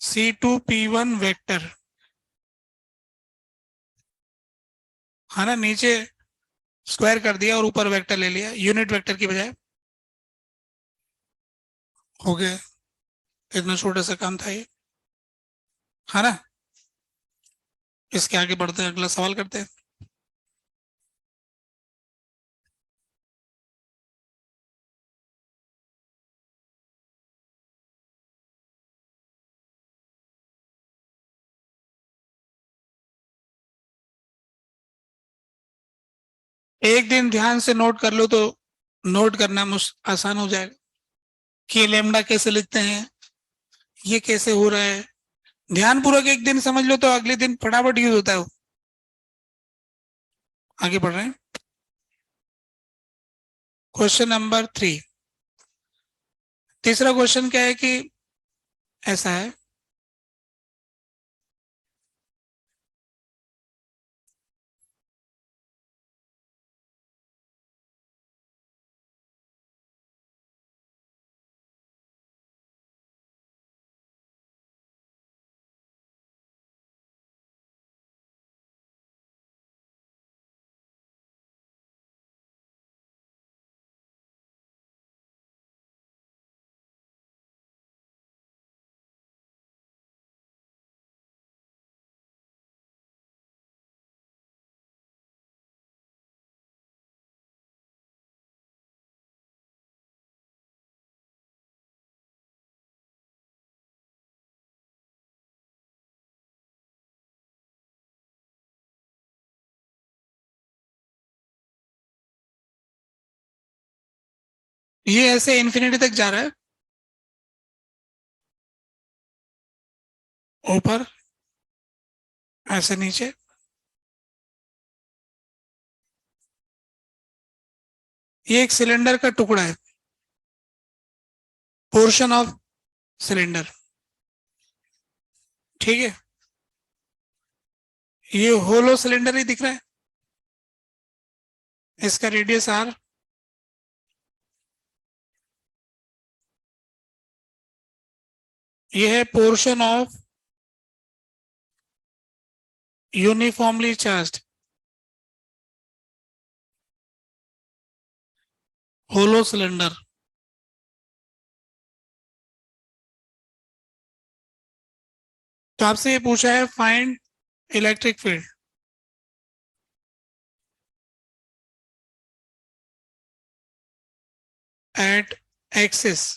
A: C2P1 vector, है ना, नीचे स्क्वायर कर दिया और ऊपर वेक्टर ले लिया यूनिट वेक्टर की बजाय। हो गया, इतना छोटा सा काम था ये, है ना। इसके आगे बढ़ते हैं, अगला सवाल करते हैं। एक दिन ध्यान से नोट कर लो तो नोट करना आसान हो जाएगा कि ये लेमडा कैसे लिखते हैं, ये कैसे हो रहा है। ध्यानपूर्वक एक दिन समझ लो तो अगले दिन फटाफट यूज होता है वो। आगे बढ़ रहे हैं। Question number 3। तीसरा क्वेश्चन क्या है कि ऐसा है, ये ऐसे इन्फिनिटी तक जा रहा है, ऊपर ऐसे नीचे। ये एक सिलेंडर का टुकड़ा है, पोर्शन ऑफ सिलेंडर। ठीक है, ये होलो सिलेंडर ही दिख रहा है, इसका रेडियस आर। ये है portion of uniformly charged hollow cylinder. तो आपसे ये पूछा है find electric field at axis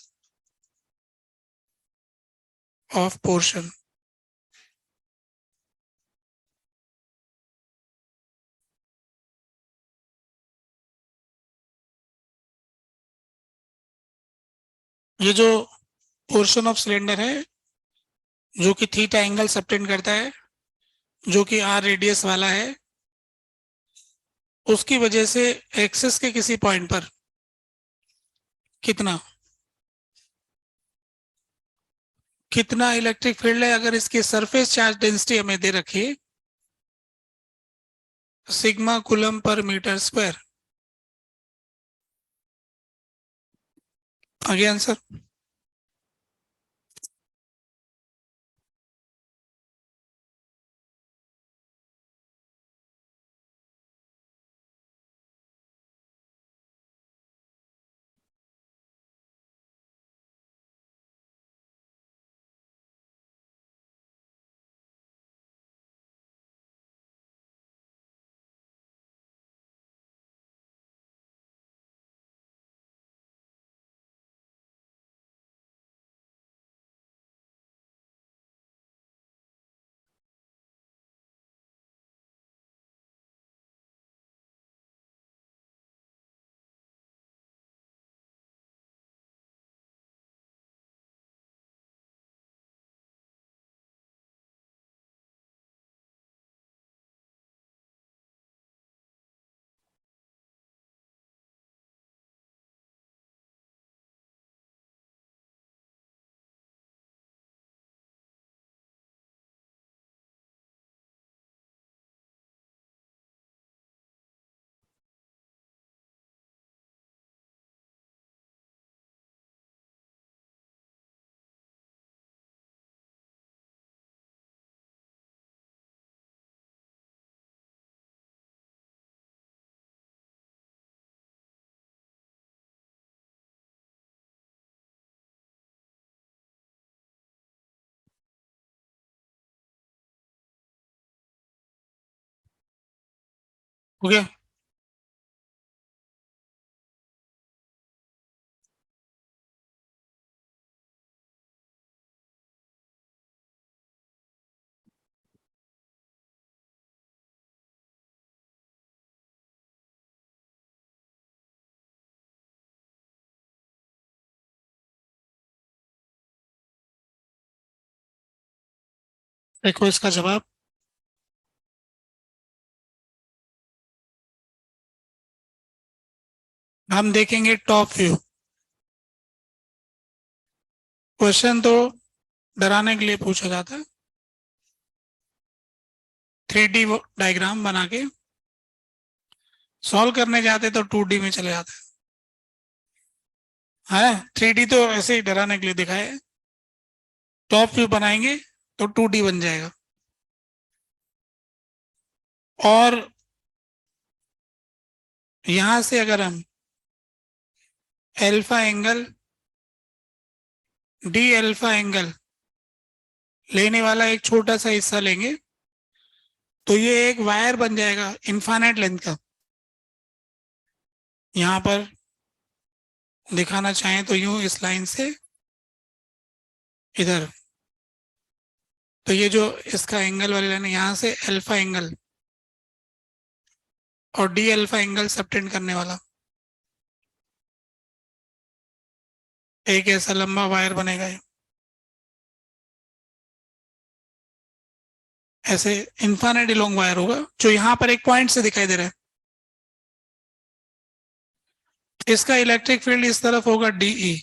A: of portion. ये जो पोर्शन ऑफ सिलेंडर है जो कि थीटा एंगल सबटेंड करता है, जो कि आर रेडियस वाला है, उसकी वजह से एक्सिस के किसी पॉइंट पर कितना कितना इलेक्ट्रिक फील्ड है, अगर इसकी सरफेस चार्ज डेंसिटी हमें दे रखी sigma coulomb per metre square. आगे आंसर। हो गया। देखो इसका जवाब। हम देखेंगे टॉप व्यू। क्वेश्चन तो डराने के लिए पूछा जाता है, 3D डायग्राम बना के सॉल्व करने जाते तो 2D में चले जाते हैं। 3D तो ऐसे ही डराने के लिए दिखाए, टॉप व्यू बनाएंगे तो 2D बन जाएगा। और यहां से अगर हम alpha angle, D alpha angle लेने वाला एक छोटा सा हिस्सा लेंगे तो ये एक वायर बन जाएगा इनफाइनाइट लेंथ का। यहां पर दिखाना चाहें तो यूं इस लाइन से इधर, तो ये जो इसका एंगल वाली लाइन है यहां से अल्फा एंगल और डी अल्फा एंगल सबटेंड करने वाला एक ऐसा लंबा वायर बनेगा। ये ऐसे इनफाइनाइट लॉन्ग वायर होगा जो यहां पर एक पॉइंट से दिखाई दे रहा है। इसका इलेक्ट्रिक फील्ड इस तरफ होगा डीई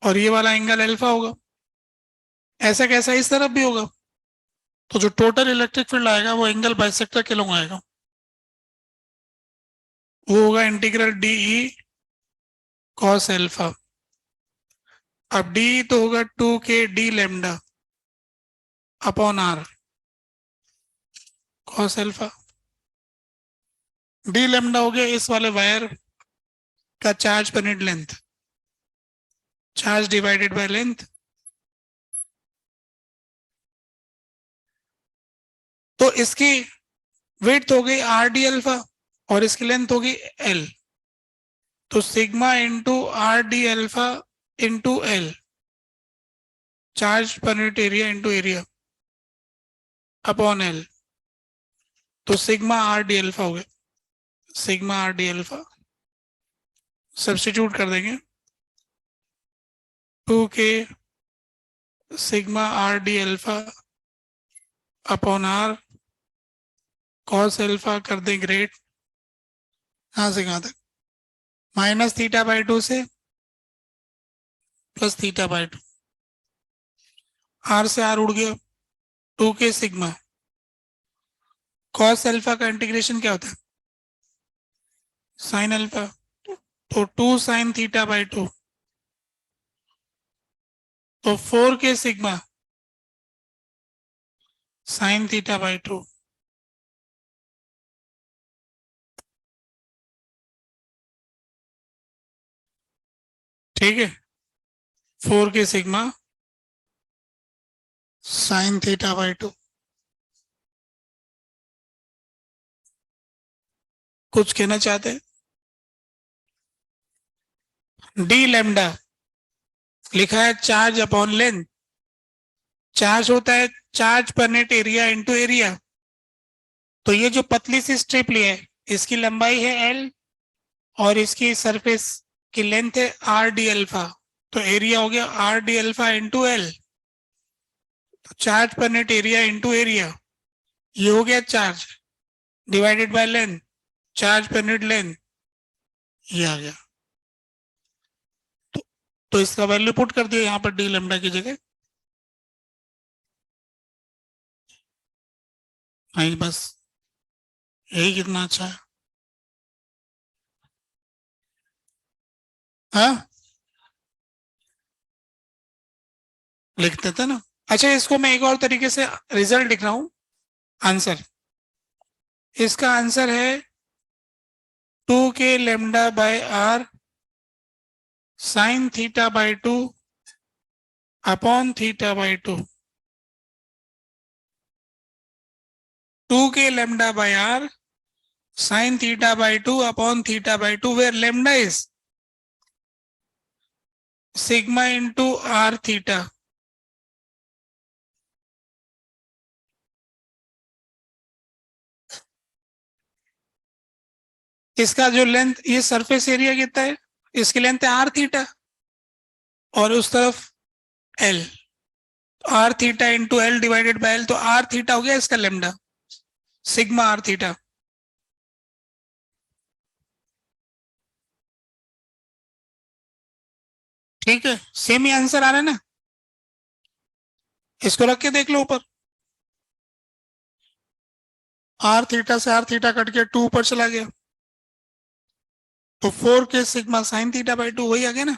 A: और ये वाला एंगल अल्फा होगा। ऐसा कैसा इस तरफ भी होगा, तो जो टोटल इलेक्ट्रिक फील्ड आएगा वो एंगल बाइसेक्टर के लॉन्ग आएगा, वो होगा इंटीग्रल डीई कॉस एल्फा। अब डी तो होगा 2k d lambda upon R cos alpha. D lambda हो गया इस वाले वायर का charge per unit length, charge divided by length. तो इसकी विड्थ हो गई आर डी अल्फा और इसकी लेंथ होगी एल, तो sigma into are d alpha into L, charge per unit area into area upon L, तो सिग्मा आर डी अल्फा हो गया। Sigma R d alpha substitute कर देंगे, 2k sigma R d alpha upon R cos alpha कर दें grade, कहां से कहां तक, माइनस थीटा बाई 2 से प्लस थीटा बाई 2, आर से आर उड़ गया, 2k सिग्मा कॉस एल्फा का इंटीग्रेशन क्या होता है, साइन अल्फा, तो 2 साइन थीटा बाई 2, तो 4k sigma sign theta by 2। ठीक है, 4k sigma sign theta by 2। कुछ कहना चाहते हैं? डी लेमडा लिखा है चार्ज अपॉन लेंथ, चार्ज होता है चार्ज पर नेट एरिया इंटू एरिया। तो ये जो पतली सी स्ट्रिप ली है इसकी लंबाई है एल और इसकी सरफेस की लेंथ है आर डी अल्फा, तो एरिया हो गया are d alpha into L, तो चार्ज पर नेट एरिया इंटू एरिया, ये हो गया charge divided by length, charge per unit length, ये आ गया। तो इसका वैल्यू पुट कर दिया यहाँ पर डी लेमडा की जगह। नहीं बस यही कितना अच्छा है। हाँ लिख देते ना। अच्छा इसको मैं एक और तरीके से रिजल्ट लिख रहा हूं, आंसर। इसका आंसर है 2k lambda by R sine theta by 2 upon theta by 2, 2k lambda by r sin theta by 2 upon theta by 2 where lambda is sigma into r theta। इसका जो लेंथ, ये surface area कितना है, इसकी length है are theta और उस तरफ L, R theta into L divided by L, तो आर थीटा हो गया इसका लेमडा, सिग्मा आर थीटा। ठीक है, सेम ही आंसर आ रहा है ना, इसको रख के देख लो ऊपर। आर थीटा से आर थीटा कट के 2 ऊपर चला गया, तो 4 के सिग्मा साइन थीटा बाई 2 वही आ गया ना।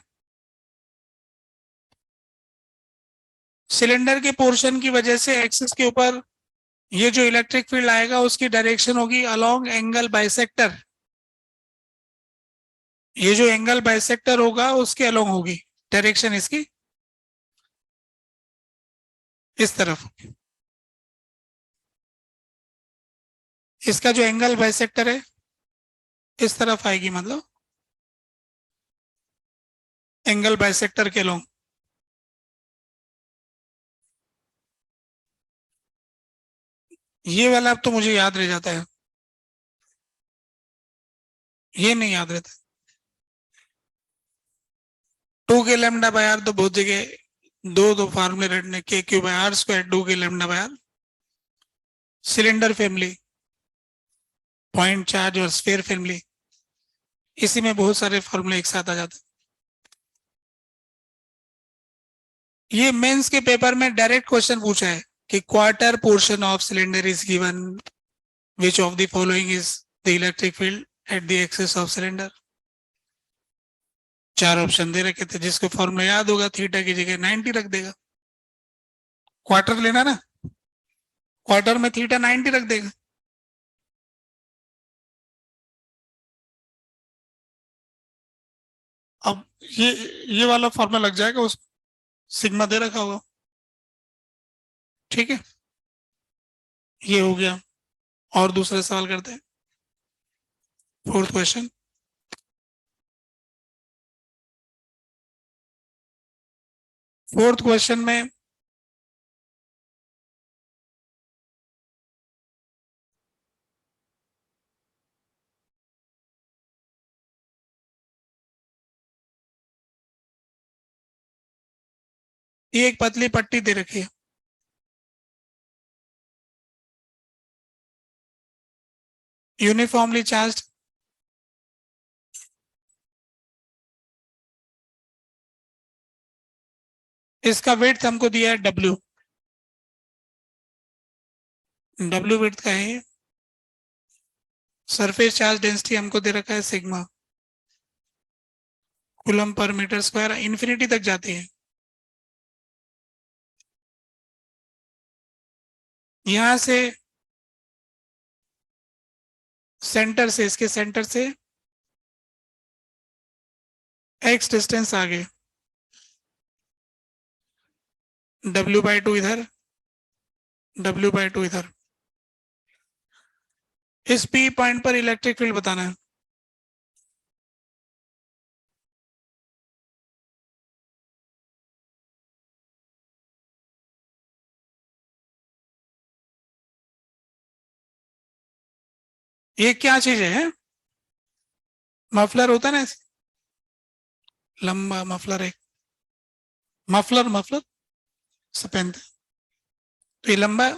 A: सिलेंडर के पोर्शन की वजह से एक्सिस के ऊपर ये जो इलेक्ट्रिक फील्ड आएगा उसकी डायरेक्शन होगी अलोंग एंगल बाइसेक्टर। ये जो एंगल बाइसेक्टर होगा उसके अलोंग होगी डायरेक्शन इसकी, इस तरफ। इसका जो एंगल बाइसेक्टर है इस तरफ आएगी, मतलब एंगल बाइसेक्टर के अलोंग। ये वाला अब तो मुझे याद रह जाता है, ये नहीं याद रहता। 2 के लेमडा बाय आर तो बहुत जगह दो दो फार्मूले रटने, के क्यू बाय आर स्क्वायर 2 के lambda by R. Cylinder family, point charge और स्फीयर फैमिली, इसी में बहुत सारे फार्मूले एक साथ आ जाते हैं। ये मेंस के पेपर में डायरेक्ट क्वेश्चन पूछा है कि quarter portion of cylinder is given, which of the following is the electric field at the axis of cylinder. 4 option दे रखे थे, जिसको फॉर्मूला याद होगा थीटा की जगह 90 रख देगा। क्वार्टर लेना ना, क्वार्टर में थीटा 90 रख देगा। अब ये वाला फॉर्मूला लग जाएगा, उस सिग्मा दे रखा होगा। ठीक है, ये हो गया। और दूसरा सवाल करते हैं, फोर्थ क्वेश्चन। फोर्थ क्वेश्चन में ये एक पतली पट्टी दे रखी है, यूनिफॉर्मली चार्ज। इसका वेट हमको दिया है डब्ल्यू, डब्ल्यू वेट का है। सरफेस चार्ज डेंसिटी हमको दे रखा है sigma, coulomb per metre square, infinity तक जाती है। यहां से सेंटर से, इसके सेंटर से एक्स डिस्टेंस आगे, डब्ल्यू बाई 2 इधर, डब्ल्यू बाई 2 इधर। इस पी पॉइंट पर इलेक्ट्रिक फील्ड बताना है। ये क्या चीज है? मफलर होता है ना, लंबा मफलर है, मफलर मफलर से पहनते हैं। तो ये लंबा,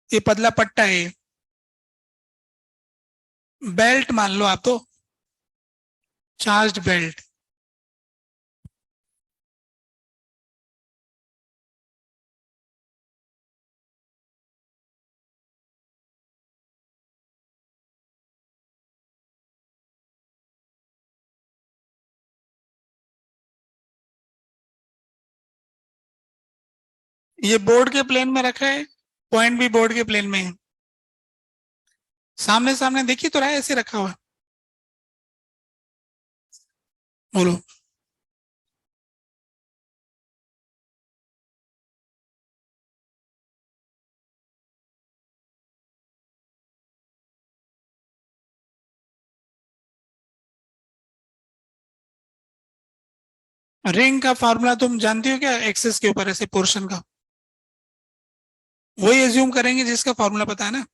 A: ये पतला पट्टा है, बेल्ट मान लो आप तो, चार्ज बेल्ट। ये बोर्ड के प्लेन में रखा है, पॉइंट भी बोर्ड के प्लेन में है, सामने सामने देखिए तो रहा है, ऐसे रखा हुआ है। बोलो। रिंग का फॉर्मूला तुम जानती हो क्या, एक्सिस के ऊपर ऐसे पोर्शन का, वही एज्यूम करेंगे जिसका फॉर्मूला पता है ना।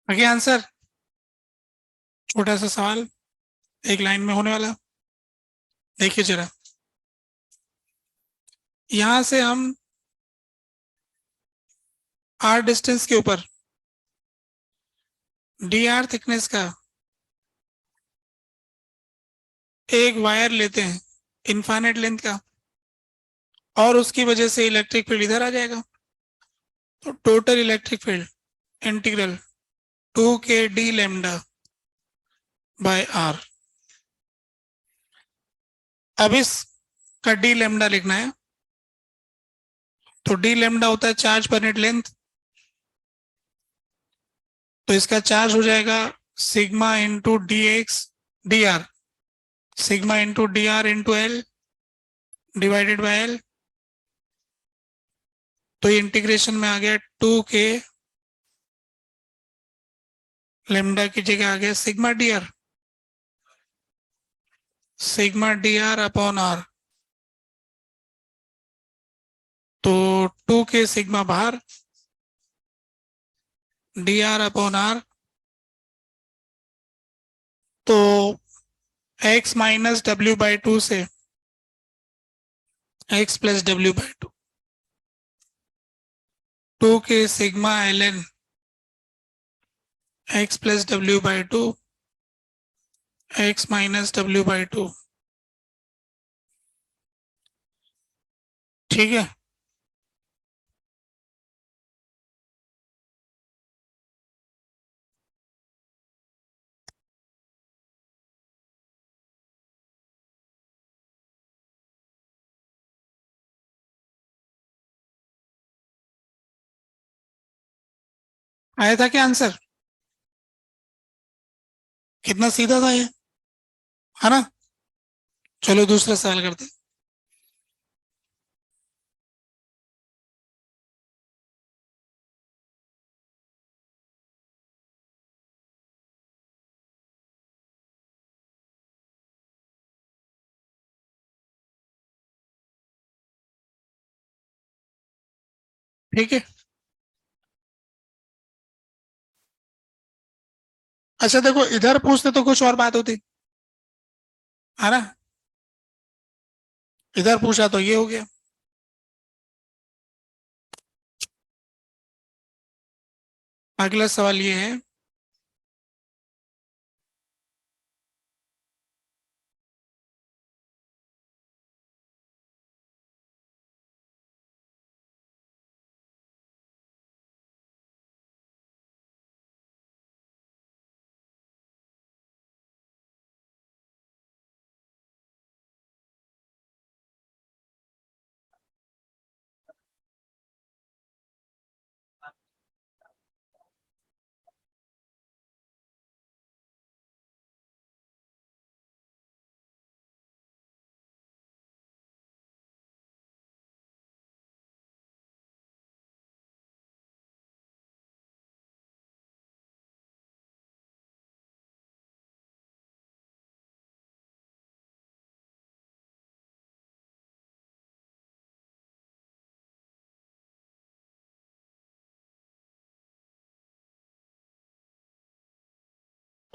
A: आगे आंसर, छोटा सा सवाल एक लाइन में होने वाला। देखिए जरा, यहां से हम आर डिस्टेंस के ऊपर डी आर थिकनेस का एक वायर लेते हैं इनफाइनाइट लेंथ का, और उसकी वजह से इलेक्ट्रिक फील्ड इधर आ जाएगा। तो total electric field integral 2k d lambda by R. अब इसका डी लेमडा लिखना है। तो डी लेमडा होता है चार्ज पर यूनिट लेंथ। तो इसका चार्ज हो जाएगा sigma into D x D R, sigma into D R into L divided by L. तो ये इंटीग्रेशन में आ गया 2k लेमडा की जगह आ गया sigma d R, sigma d R upon R. तो 2k सिग्मा बाहर, डी आर अपॉन आर। तो x minus W by two से x plus W by two, 2k sigma L N x plus W by two, x minus W by two. ठीक है, आया था क्या answer? कितना सीधा था ये, है ना? चलो दूसरा सवाल करते। ठीक है, अच्छा देखो, इधर पूछते तो कुछ और बात होती, है ना? इधर पूछा तो ये हो गया। अगला सवाल ये है,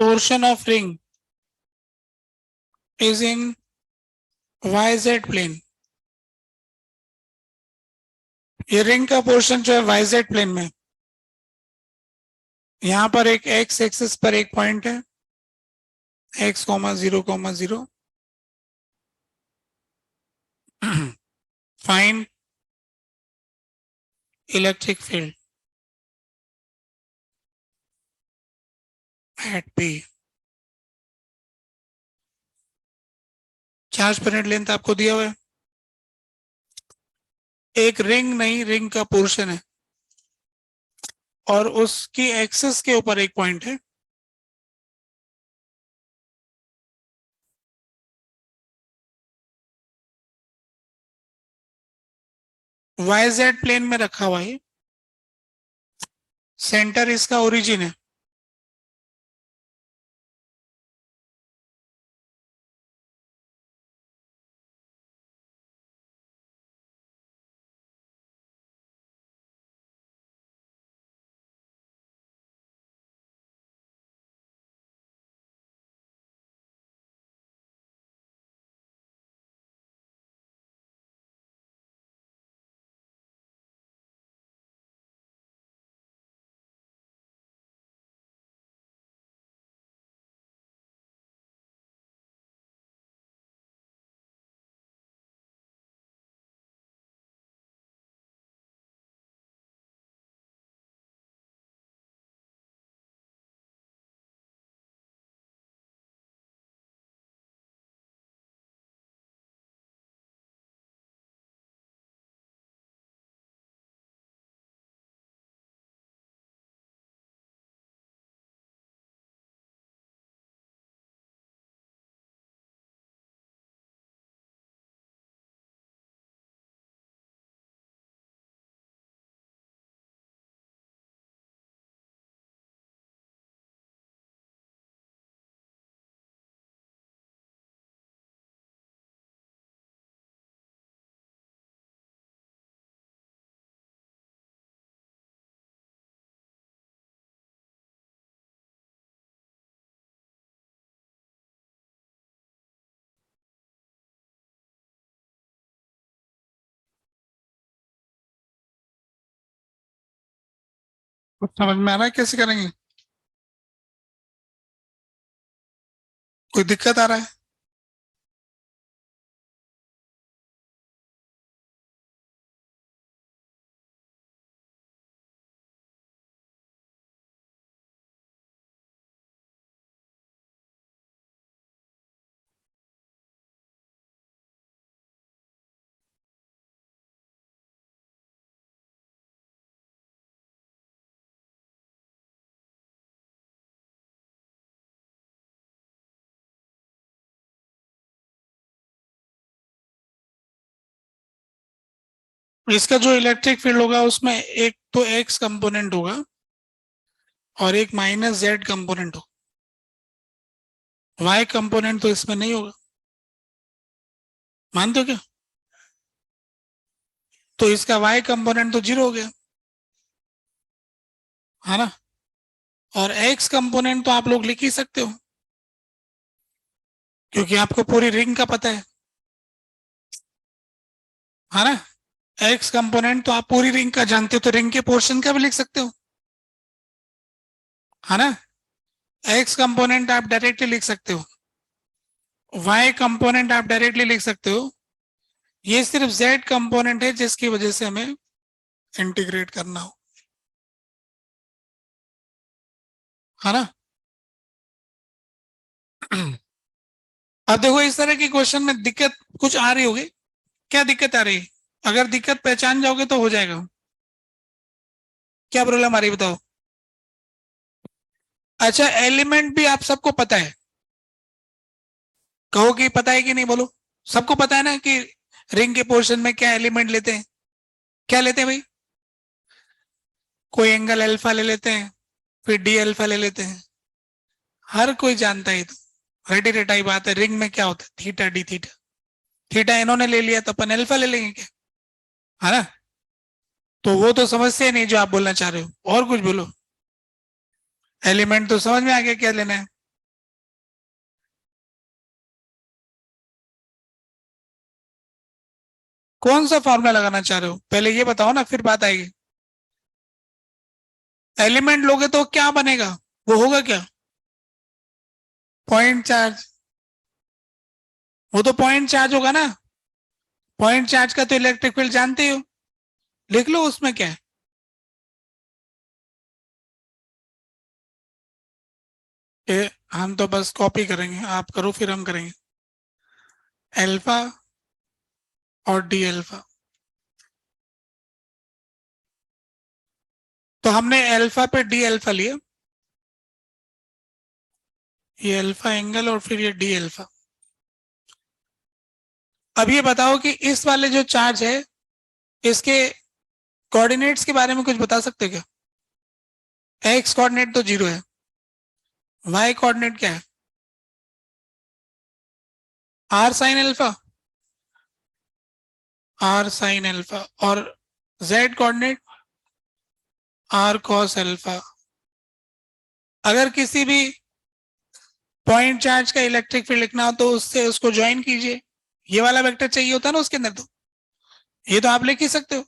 A: portion of ring is in Y plane. ये रिंग का पोर्शन जो है वाई प्लेन में, यहाँ पर एक एक्स एक्सिस पर एक पॉइंट है, x comma zero comma zero. Find electric field eight P. Charge per unit length आपको दिया हुआ है, एक रिंग नहीं, रिंग का पोर्शन है, और उसकी एक्सिस के ऊपर एक पॉइंट है। वाई प्लेन में रखा हुआ है, सेंटर इसका ओरिजिन है। कुछ समझ में आ रहा है कैसे करेंगे? कोई दिक्कत आ रहा है? इसका जो इलेक्ट्रिक फील्ड होगा उसमें एक तो एक्स कंपोनेंट होगा और एक माइनस जेड कंपोनेंट होगा। वाई कंपोनेंट तो इसमें नहीं होगा, मानते हो क्या? तो इसका वाई कंपोनेंट तो जीरो हो गया, है ना? और एक्स कंपोनेंट तो आप लोग लिख ही सकते हो क्योंकि आपको पूरी रिंग का पता है ना? एक्स कंपोनेंट तो आप पूरी रिंग का जानते हो, तो रिंग के पोर्शन का भी लिख सकते हो, है ना? एक्स कंपोनेंट आप डायरेक्टली लिख सकते हो, वाई कंपोनेंट आप डायरेक्टली लिख सकते हो। ये सिर्फ जेड कंपोनेंट है जिसकी वजह से हमें इंटीग्रेट करना हो, है ना? अब देखो इस तरह की क्वेश्चन में दिक्कत कुछ आ रही होगी। क्या दिक्कत आ रही है? अगर दिक्कत पहचान जाओगे तो हो जाएगा। क्या प्रॉब्लम आ रही है बताओ? अच्छा, एलिमेंट भी आप सबको पता है? कहो कि पता है कि नहीं, बोलो। सबको पता है ना कि रिंग के पोर्शन में क्या एलिमेंट लेते हैं? क्या लेते हैं भाई? कोई एंगल अल्फा ले लेते हैं, फिर डी अल्फा ले लेते हैं। हर कोई जानता है, तो रेडी रेटाई बात है। रिंग में क्या होता है? Theta D theta. थीटा इन्होंने ले लिया तो अपन अल्फा ले लेंगे क्या, है ना? तो वो तो समस्या नहीं जो आप बोलना चाह रहे हो, और कुछ बोलो। एलिमेंट तो समझ में आ गया क्या लेना है। कौन सा फॉर्मूला लगाना चाह रहे हो पहले ये बताओ ना, फिर बात आएगी। एलिमेंट लोगे तो क्या बनेगा? वो होगा क्या? Point charge. वो तो पॉइंट चार्ज होगा ना। पॉइंट चार्ज का तो इलेक्ट्रिक फील्ड जानते हो, लिख लो उसमें क्या है। हम तो बस कॉपी करेंगे, आप करो फिर हम करेंगे। अल्फा और डी अल्फा। तो हमने अल्फा पे डी अल्फा लिया, ये अल्फा एंगल और फिर ये डी अल्फा। अब ये बताओ कि इस वाले जो चार्ज है इसके कोऑर्डिनेट्स के बारे में कुछ बता सकते हो क्या? एक्स कोऑर्डिनेट तो जीरो है, वाई कोऑर्डिनेट क्या है? R sine alpha. R sine alpha. और Z coordinate R cos alpha. अगर किसी भी पॉइंट चार्ज का इलेक्ट्रिक फील्ड लिखना हो तो उससे उसको ज्वाइन कीजिए। ये वाला वेक्टर चाहिए होता है ना उसके अंदर, तो ये तो आप लिख ही सकते हो।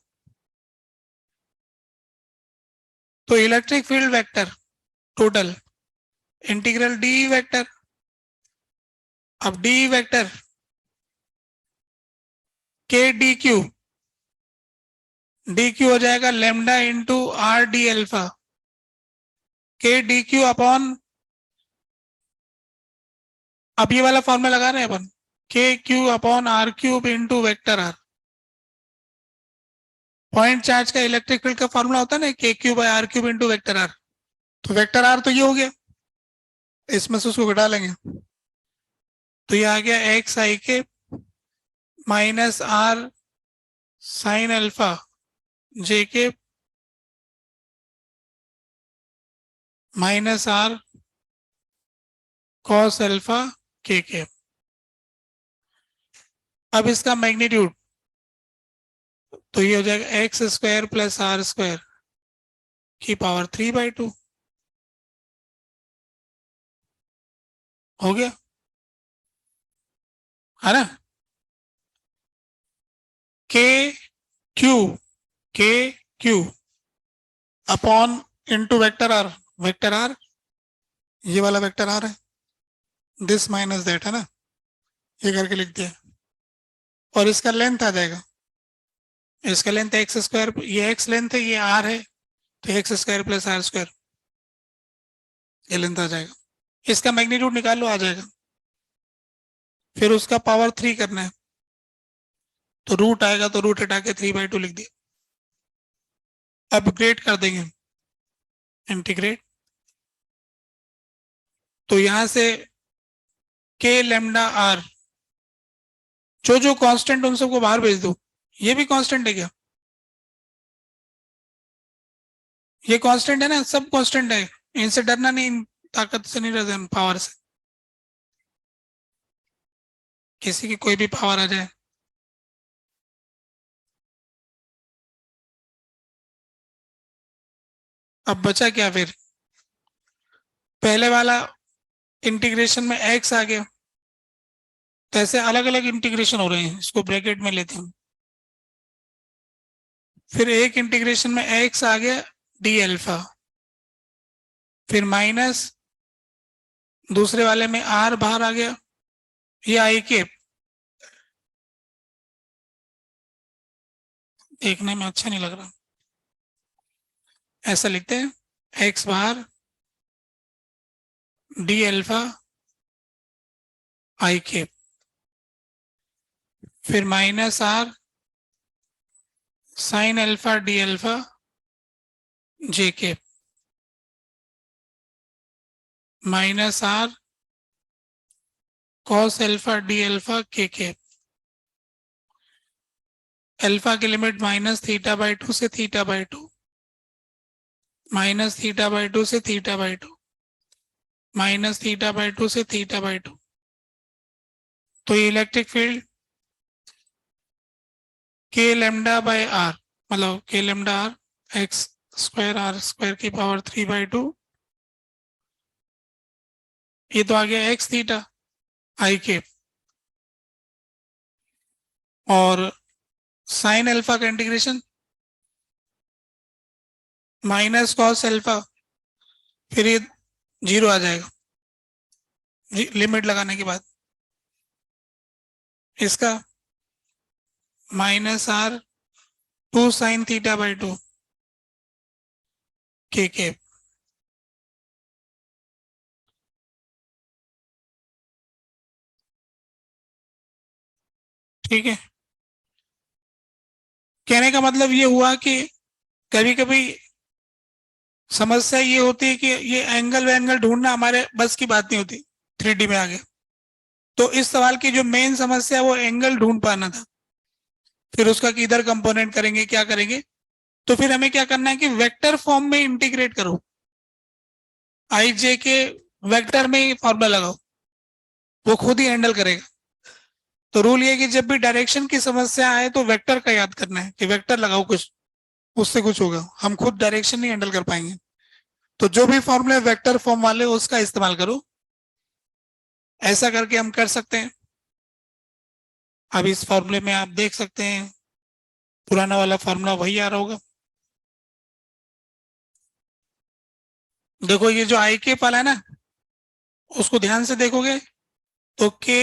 A: तो electric field vector total integral d vector. अब d vector k d q. D q हो जाएगा lambda into are d alpha. K d q upon, अब ये वाला फॉर्मूला लगा रहे हैं अपन, k q upon r cube into vector r. Point charge का इलेक्ट्रिक फील्ड का फॉर्मूला होता है ना, k q by r cube into vector r. तो वेक्टर आर तो ये हो गया, इसमें से उसको घटा लेंगे तो ये आ गया एक्स आई के माइनस आर साइन अल्फा जे के माइनस आर कॉस अल्फा के। अब इसका मैग्नीट्यूड तो ये हो जाएगा x square plus r square की पावर 3/2। हो गया, है ना? K q, k q upon into vector r, ये वाला वेक्टर आर है, दिस माइनस दैट है ना, ये करके लिख दिया। और इसका लेंथ आ जाएगा, इसका लेंथ एक्स स्क्वायर, ये एक्स लेंथ है, ये आर है, तो x square plus r square, ये लेंथ आ जाएगा। इसका मैग्नीट्यूड निकाल लो, आ जाएगा। फिर उसका पावर 3 करना है, तो रूट आएगा, तो रूट हटा के 3/2 लिख दिया। अपग्रेड कर देंगे, इंटीग्रेट, तो यहां से के लेमडा आर, जो जो कांस्टेंट उन सबको बाहर भेज दो। ये भी कांस्टेंट है क्या? ये कांस्टेंट है ना, सब कांस्टेंट है, इनसे डरना नहीं, इन ताकत से नहीं डरते, पावर से। किसी की कोई भी पावर आ जाए। अब बचा क्या फिर? पहले वाला इंटीग्रेशन में एक्स आ गया, तो ऐसे अलग अलग इंटीग्रेशन हो रहे हैं, इसको ब्रैकेट में लेते हैं। फिर एक इंटीग्रेशन में एक्स आ गया डी अल्फा, फिर माइनस, दूसरे वाले में आर बाहर आ गया, ये आई के, देखने में अच्छा नहीं लग रहा, ऐसा लिखते हैं, एक्स बाहर डी अल्फा आई के, फिर minus are sine alpha d alpha जे के, minus R cos alpha d alpha K. Alpha की लिमिट माइनस थीटा बाई 2 से theta by 2, minus theta by 2 से theta by 2, minus theta by 2 से theta by 2। तो ये electric field K lambda by R, मतलब K lambda R X square R square की power 3/2, ये तो आ गया एक्स थीटा आई के, और साइन अल्फा का इंटीग्रेशन माइनस कॉस अल्फा, फिर ये जीरो आ जाएगा लिमिट लगाने के बाद, इसका minus r 2 sine theta by 2 के। ठीक है, कहने का मतलब ये हुआ कि कभी कभी समस्या ये होती है कि ये एंगल वैंगल ढूंढना हमारे बस की बात नहीं होती, 3D में आ गया। तो इस सवाल की जो मेन समस्या है वो एंगल ढूंढ पाना था, फिर उसका किधर कंपोनेंट करेंगे, क्या करेंगे। तो फिर हमें क्या करना है कि वेक्टर फॉर्म में इंटीग्रेट करो, आई जे के वेक्टर में ही फॉर्मूला लगाओ, वो खुद ही हैंडल करेगा। तो रूल ये कि जब भी डायरेक्शन की समस्या आए तो वेक्टर का याद करना है कि वेक्टर लगाओ कुछ, उससे कुछ होगा, हम खुद डायरेक्शन नहीं हैंडल कर पाएंगे। तो जो भी फॉर्मूले वेक्टर फॉर्म वाले उसका इस्तेमाल करो, ऐसा करके हम कर सकते हैं। अब इस फॉर्मूले में आप देख सकते हैं पुराना वाला फॉर्मूला वही आ रहा होगा। देखो ये जो आई के वाला है ना, उसको ध्यान से देखोगे तो के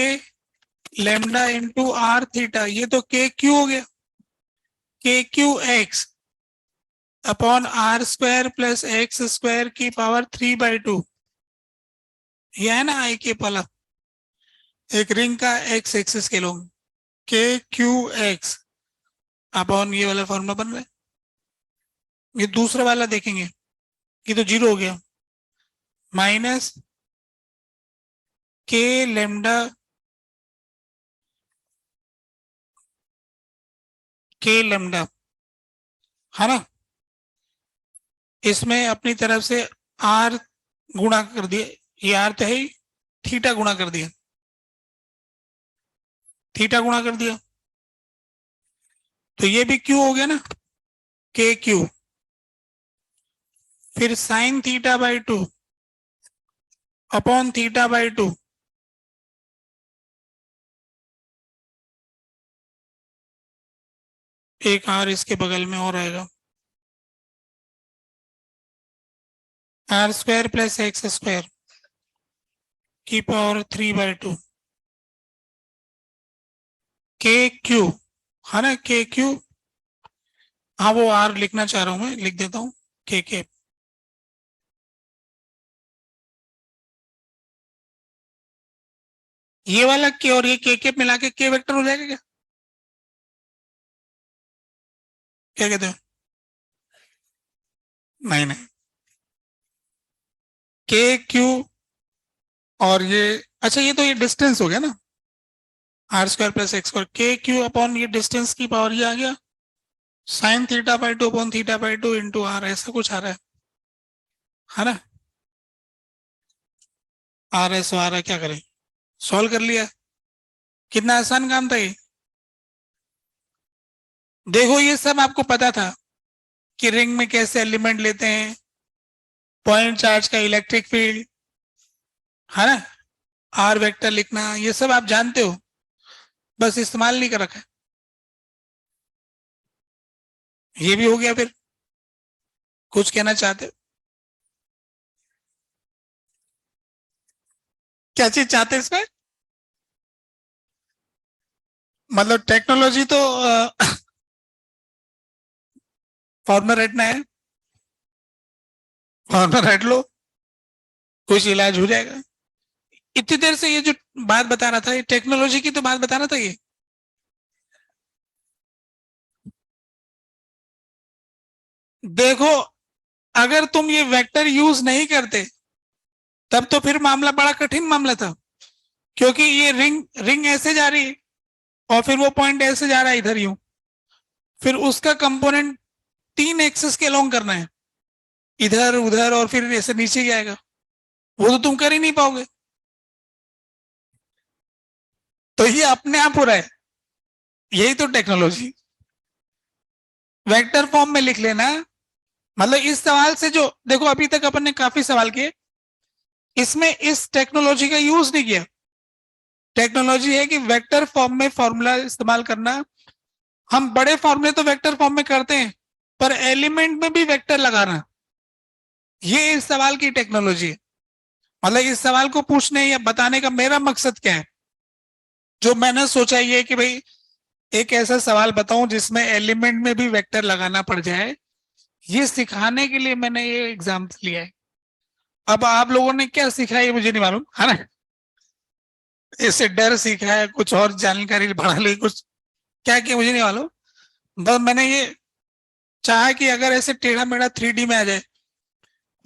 A: लेमडा इंटू आर थीटा, ये तो के क्यू हो गया, k q x upon are square plus x square की पावर 3/2, ये है ना आई के वाला, एक रिंग का एक्स एक्सिस के लोग, के क्यू एक्स अपॉन ये वाला फॉर्मूला बन रहा है। ये दूसरा वाला देखेंगे, ये तो जीरो हो गया, माइनस के लेमडा के लेमडा, है ना, इसमें अपनी तरफ से आर गुणा कर दिया, ये आर तो है ही, थीटा गुणा कर दिया, थीटा गुणा कर दिया, तो ये भी क्यू हो गया ना, के क्यू, फिर sine theta by 2 upon theta by 2, एक आर इसके बगल में और आएगा, r square plus x square की पावर 3/2 के क्यू, है ना, के क्यू। हाँ वो आर लिखना चाह रहा हूं, मैं लिख देता हूँ के। ये वाला के और ये के मिला के वेक्टर हो जाएगा क्या? क्या कहते हो? नहीं नहीं, के क्यू और ये, अच्छा ये तो ये डिस्टेंस हो गया ना, r square plus x square k q upon ये डिस्टेंस की पावर ये आ गया sine theta upon theta into r, ऐसा कुछ आ रहा है ना? आर एस आ रहा है, क्या करें, सॉल्व कर लिया। कितना आसान काम था ये। देखो ये सब आपको पता था कि रिंग में कैसे एलिमेंट लेते हैं, पॉइंट चार्ज का इलेक्ट्रिक फील्ड, है ना, आर वेक्टर लिखना, ये सब आप जानते हो, बस इस्तेमाल नहीं कर रखा है। ये भी हो गया, फिर कुछ कहना चाहते हो? क्या चीज चाहते हैं इसमें? मतलब टेक्नोलॉजी तो फॉर्मर रटना है, फॉर्मर रट लो, कुछ इलाज हो जाएगा। इतनी देर से ये जो बात बता रहा था, ये टेक्नोलॉजी की तो बात बता रहा था ये। देखो, अगर तुम ये वेक्टर यूज नहीं करते तब तो फिर मामला बड़ा कठिन मामला था, क्योंकि ये रिंग रिंग ऐसे जा रही है और फिर वो पॉइंट ऐसे जा रहा है इधर यूं, फिर उसका कंपोनेंट 3 एक्सिस के अलोंग करना है, इधर उधर और फिर ऐसे नीचे जाएगा, वो तो तुम कर ही नहीं पाओगे। तो ये अपने आप हो रहा है, यही तो टेक्नोलॉजी। वेक्टर फॉर्म में लिख लेना। मतलब इस सवाल से जो देखो, अभी तक अपन ने काफी सवाल किए, इसमें इस टेक्नोलॉजी का यूज नहीं किया। टेक्नोलॉजी है कि वेक्टर फॉर्म में फॉर्मूला इस्तेमाल करना। हम बड़े फॉर्मूले तो वेक्टर फॉर्म में करते हैं, पर एलिमेंट में भी वेक्टर लगाना, ये इस सवाल की टेक्नोलॉजी है। मतलब इस सवाल को पूछने या बताने का मेरा मकसद क्या है, जो मैंने सोचा ये कि भाई एक ऐसा सवाल बताऊं जिसमें एलिमेंट में भी वेक्टर लगाना पड़ जाए, ये सिखाने के लिए मैंने ये एग्जाम्पल लिया है। अब आप लोगों ने क्या सीखा है ये मुझे नहीं मालूम, है ना, इससे डर सीखा है, कुछ और जानकारी बढ़ा ली, कुछ क्या किया मुझे नहीं मालूम। बस मैंने ये चाहा कि अगर ऐसे टेढ़ा मेढ़ा 3D में आ जाए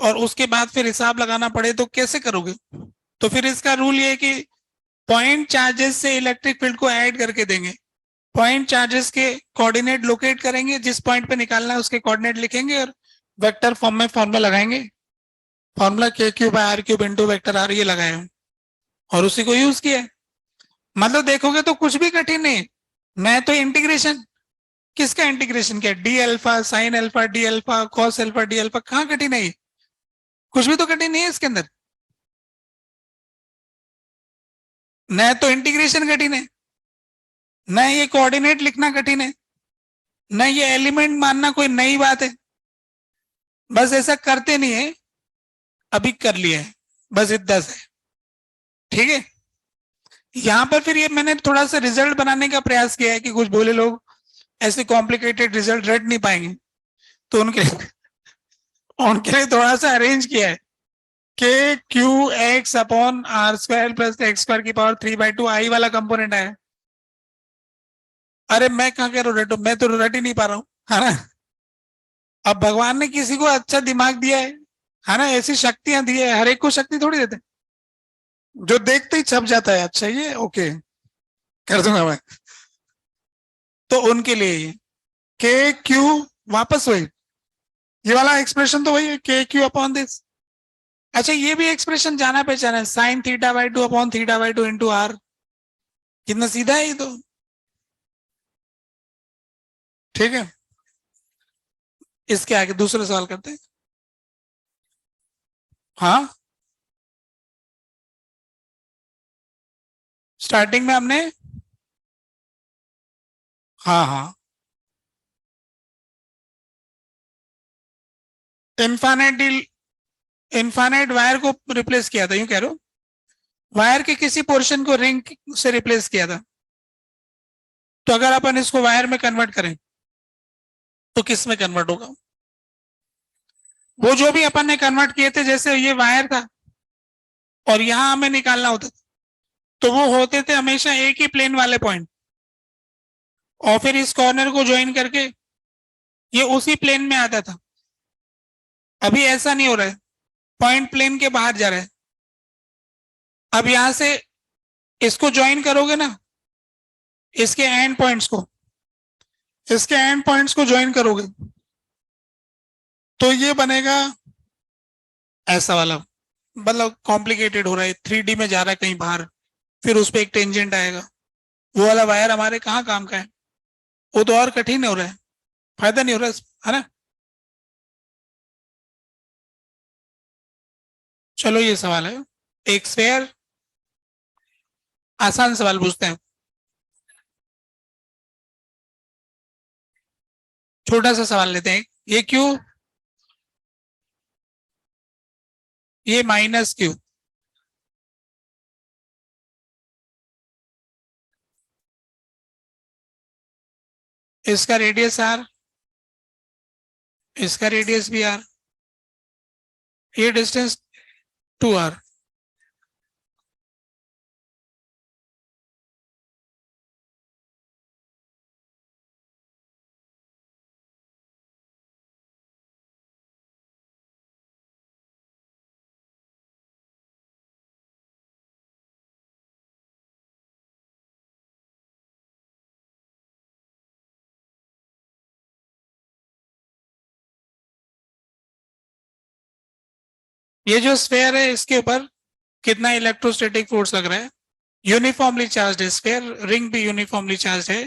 A: और उसके बाद फिर हिसाब लगाना पड़े तो कैसे करोगे। तो फिर इसका रूल ये है कि पॉइंट चार्जेस से इलेक्ट्रिक फील्ड को ऐड करके देंगे, पॉइंट चार्जेस के कोऑर्डिनेट लोकेट करेंगे, जिस पॉइंट पे निकालना है उसके कोऑर्डिनेट लिखेंगे और वेक्टर फॉर्म में फॉर्मूला लगाएंगे। Formula k cube r cube into vector r ये लगाए हैं और उसी को यूज किया है। मतलब देखोगे तो कुछ भी कठिन नहीं। मैं तो इंटीग्रेशन, किसका इंटीग्रेशन किया, D alpha sign alpha d alpha cos alpha d alpha, कहाँ कठिन है ये? कुछ भी तो कठिन नहीं है इसके अंदर। न तो इंटीग्रेशन कठिन है, न ये कोऑर्डिनेट लिखना कठिन है, न ये एलिमेंट मानना कोई नई बात है। बस ऐसा करते नहीं है, अभी कर लिया है, बस इतना है। ठीक है, यहाँ पर फिर ये मैंने थोड़ा सा रिजल्ट बनाने का प्रयास किया है कि कुछ बोले लोग ऐसे कॉम्प्लिकेटेड रिजल्ट रट नहीं पाएंगे, तो उनके लिए थोड़ा सा अरेंज किया है। K q x upon are square plus x square की पावर 3/2 आई वाला कंपोनेंट है। अरे मैं कहाँ कह रहा हूँ रेटो, मैं तो रट ही नहीं पा रहा हूँ, है ना। अब भगवान ने किसी को अच्छा दिमाग दिया है ना, ऐसी शक्तियां दी है, हर एक को शक्ति थोड़ी देते हैं। जो देखते ही छप जाता है, अच्छा ये ओके कर दूंगा मैं, तो उनके लिए ये के क्यू वापस वही, ये वाला एक्सप्रेशन तो वही है, के क्यू अपॉन दिस। अच्छा ये भी एक्सप्रेशन जाना पहचाना है, sine theta upon theta into r. कितना सीधा है ये तो। ठीक है, इसके आगे दूसरा सवाल करते हैं। हाँ, स्टार्टिंग में हमने, हाँ हाँ, इन्फाइनाइट इनफाइनाइट वायर को रिप्लेस किया था, यूं कह रहे हो, वायर के किसी पोर्शन को रिंग से रिप्लेस किया था। तो अगर अपन इसको वायर में कन्वर्ट करें तो किस में कन्वर्ट होगा? वो जो भी अपन ने कन्वर्ट किए थे, जैसे ये वायर था और यहां हमें निकालना होता था, तो वो होते थे हमेशा एक ही प्लेन वाले पॉइंट, और फिर इस कॉर्नर को ज्वाइन करके ये उसी प्लेन में आता था। अभी ऐसा नहीं हो रहा है, पॉइंट प्लेन के बाहर जा रहा है। अब यहां से इसको ज्वाइन करोगे ना, इसके एंड पॉइंट्स को, इसके एंड पॉइंट्स को ज्वाइन करोगे तो ये बनेगा ऐसा वाला। मतलब कॉम्प्लिकेटेड हो रहा है, 3D में जा रहा है कहीं बाहर, फिर उस पर एक टेंजेंट आएगा। वो वाला वायर हमारे कहाँ काम का है? वो तो और कठिन हो रहा है, फायदा नहीं हो रहा है ना। चलो ये सवाल है, एक स्फेयर, आसान सवाल पूछते हैं, छोटा सा सवाल लेते हैं। ये क्यू, ये माइनस क्यू, इसका रेडियस आर, इसका रेडियस भी आर, ये डिस्टेंस 2r। ये जो स्फेयर है इसके ऊपर कितना इलेक्ट्रोस्टैटिक फोर्स लग रहा है? यूनिफॉर्मली चार्ज है स्फेयर, रिंग भी यूनिफॉर्मली चार्ज है।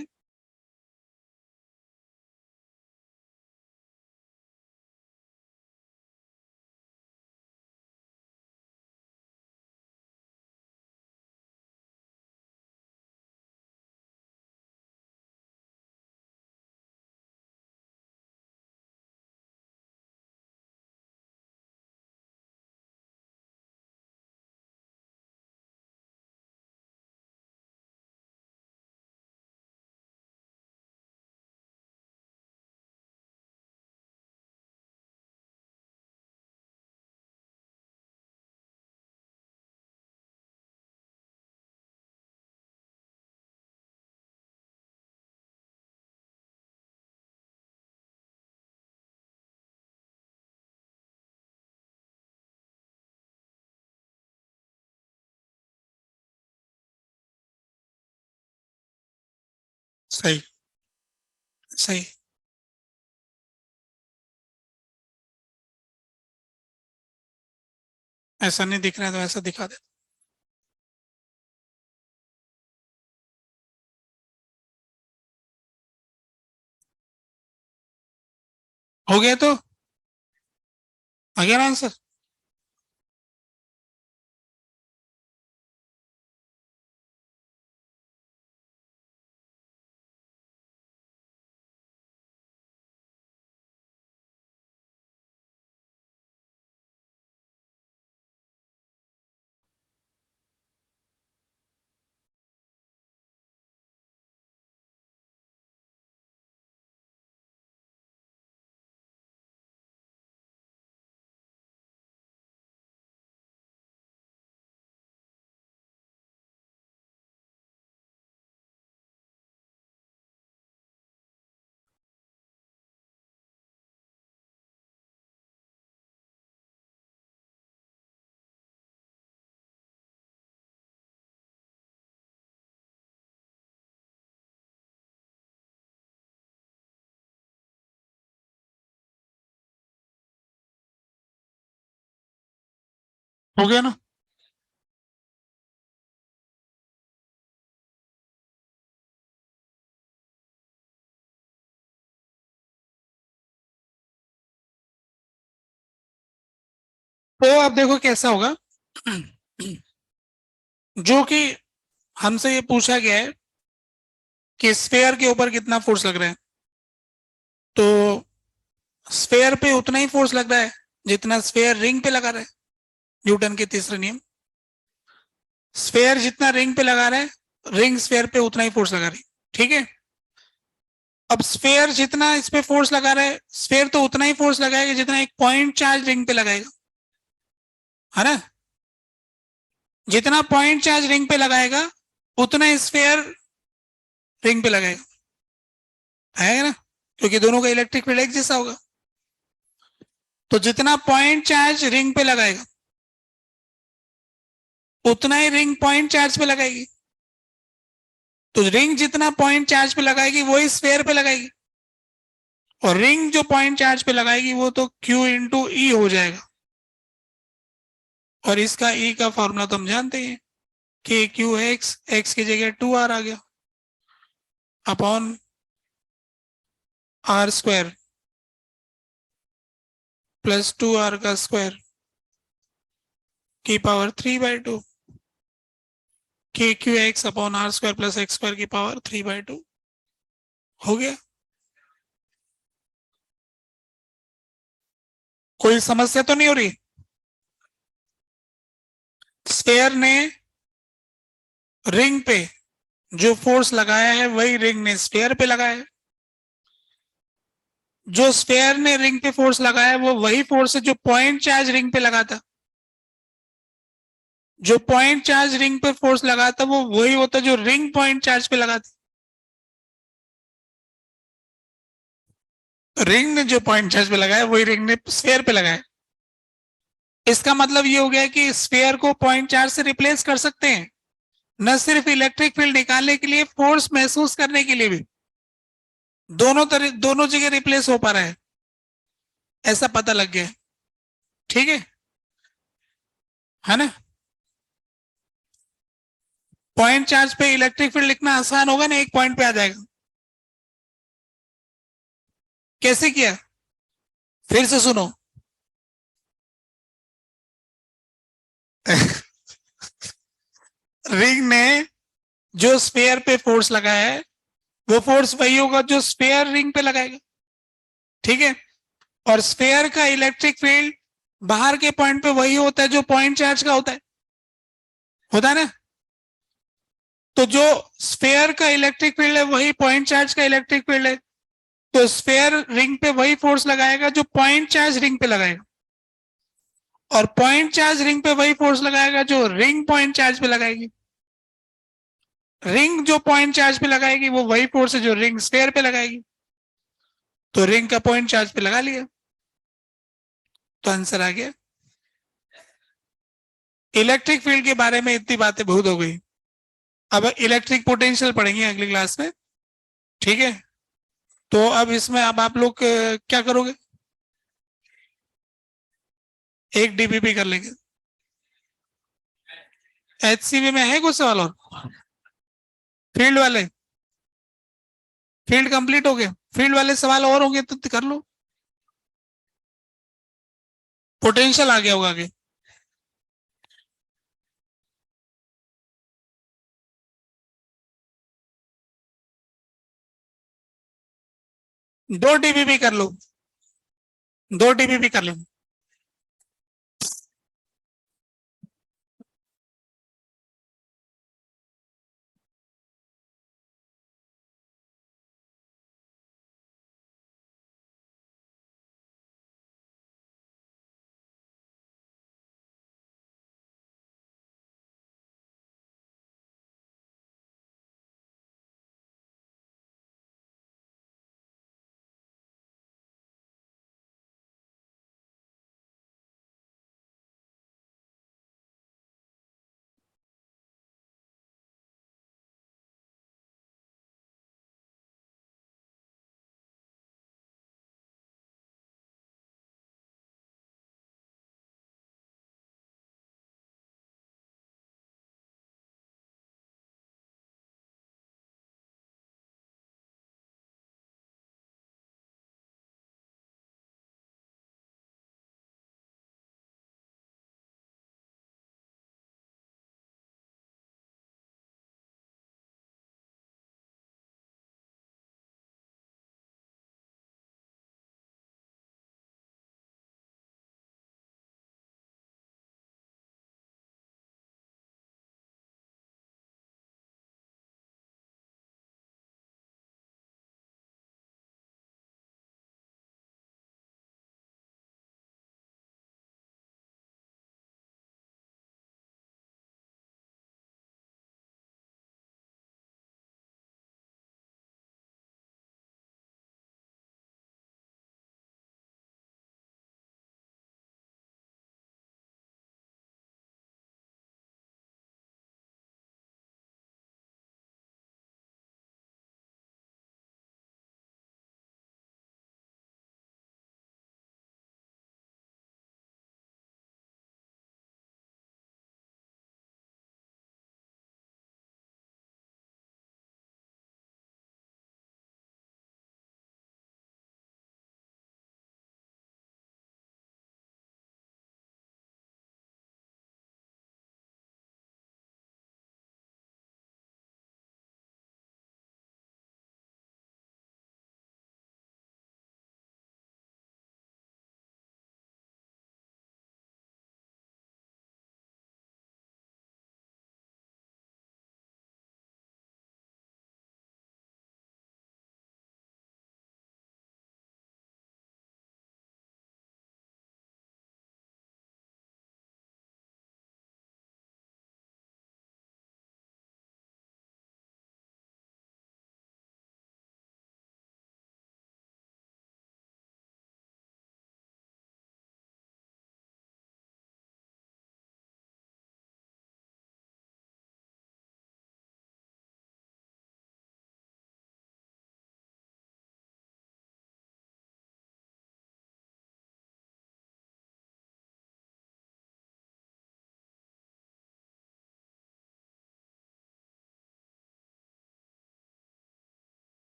A: सही, सही। ऐसा नहीं दिख रहा है तो ऐसा दिखा दे। हो गया तो आ गया ना आंसर। हो गया ना। तो अब देखो कैसा होगा। जो कि हमसे ये पूछा गया है कि स्फेयर के ऊपर कितना फोर्स लग रहा है, तो स्फेयर पे उतना ही फोर्स लग रहा है जितना स्फेयर रिंग पे लगा रहा है। न्यूटन के तीसरे नियम। स्फेयर जितना रिंग पे लगा रहा है, रिंग स्फेयर पे उतना ही फोर्स लगा रही है, ठीक है। अब स्फेयर जितना इस पे फोर्स लगा रहा है, स्फेयर तो उतना ही फोर्स लगाएगा जितना एक पॉइंट चार्ज रिंग पे लगाएगा, है ना। जितना पॉइंट चार्ज रिंग पे लगाएगा उतना स्फेयर रिंग पे लगाएगा, है ना, क्योंकि दोनों का इलेक्ट्रिक फील्ड एक जैसा होगा। तो जितना पॉइंट चार्ज रिंग पे लगाएगा उतना ही रिंग पॉइंट चार्ज पे लगाएगी। तो रिंग जितना पॉइंट चार्ज पे लगाएगी वही स्फेयर पे लगाएगी, और रिंग जो पॉइंट चार्ज पे लगाएगी वो तो Q इंटू ई हो जाएगा। और इसका ई का फॉर्मूला तो हम जानते हैं कि क्यू एक्स की जगह 2r आ गया upon r square plus 2r का स्क्वायर की power 3/2 k q x upon r square plus x square की पावर 3/2 हो गया। कोई समस्या तो नहीं हो रही। स्फेयर ने रिंग पे जो फोर्स लगाया है वही रिंग ने स्फेयर पे लगाया है। जो स्फेयर ने रिंग पे फोर्स लगाया है वो वही फोर्स है जो पॉइंट चार्ज रिंग पे लगा था। जो पॉइंट चार्ज रिंग पे फोर्स लगा था वो वही होता जो रिंग पॉइंट चार्ज पे लगा था। रिंग ने जो पॉइंट चार्ज पे लगाया वही रिंग ने स्फेयर पे लगाया। इसका मतलब ये हो गया कि स्फेयर को पॉइंट चार्ज से रिप्लेस कर सकते हैं, न सिर्फ इलेक्ट्रिक फील्ड निकालने के लिए, फोर्स महसूस करने के लिए भी। दोनों जगह रिप्लेस हो पा रहा है, ऐसा पता लग गया, ठीक है ना। पॉइंट चार्ज पे इलेक्ट्रिक फील्ड लिखना आसान होगा ना, एक पॉइंट पे आ जाएगा। कैसे किया, फिर से सुनो। रिंग ने जो स्फेयर पे फोर्स लगाया है वो फोर्स वही होगा जो स्फेयर रिंग पे लगाएगा, ठीक है। और स्फेयर का इलेक्ट्रिक फील्ड बाहर के पॉइंट पे वही होता है जो पॉइंट चार्ज का होता है ना। तो जो स्फेयर का इलेक्ट्रिक फील्ड है वही पॉइंट चार्ज का इलेक्ट्रिक फील्ड है। तो स्फेयर रिंग पे वही फोर्स लगाएगा जो पॉइंट चार्ज रिंग पे लगाएगा, और पॉइंट चार्ज रिंग पे वही फोर्स लगाएगा जो रिंग पॉइंट चार्ज पे लगाएगी। रिंग जो पॉइंट चार्ज पे लगाएगी वो वही फोर्स है जो रिंग स्फेयर पे लगाएगी। तो रिंग का पॉइंट चार्ज पे लगा लिया, तो आंसर आ गया। इलेक्ट्रिक फील्ड के बारे में इतनी बातें बहुत हो गई। अब इलेक्ट्रिक पोटेंशियल पढ़ेंगे अगली क्लास में, ठीक है। तो अब इसमें अब आप लोग क्या करोगे, एक डीबीपी कर लेंगे। एचसीवी में है कुछ सवाल और, फील्ड वाले, फील्ड कंप्लीट हो गए, फील्ड वाले सवाल और होंगे तो कर लो। पोटेंशियल आ गया होगा आगे। दो डीबीपी कर लो, 2 डीबीपी कर लो।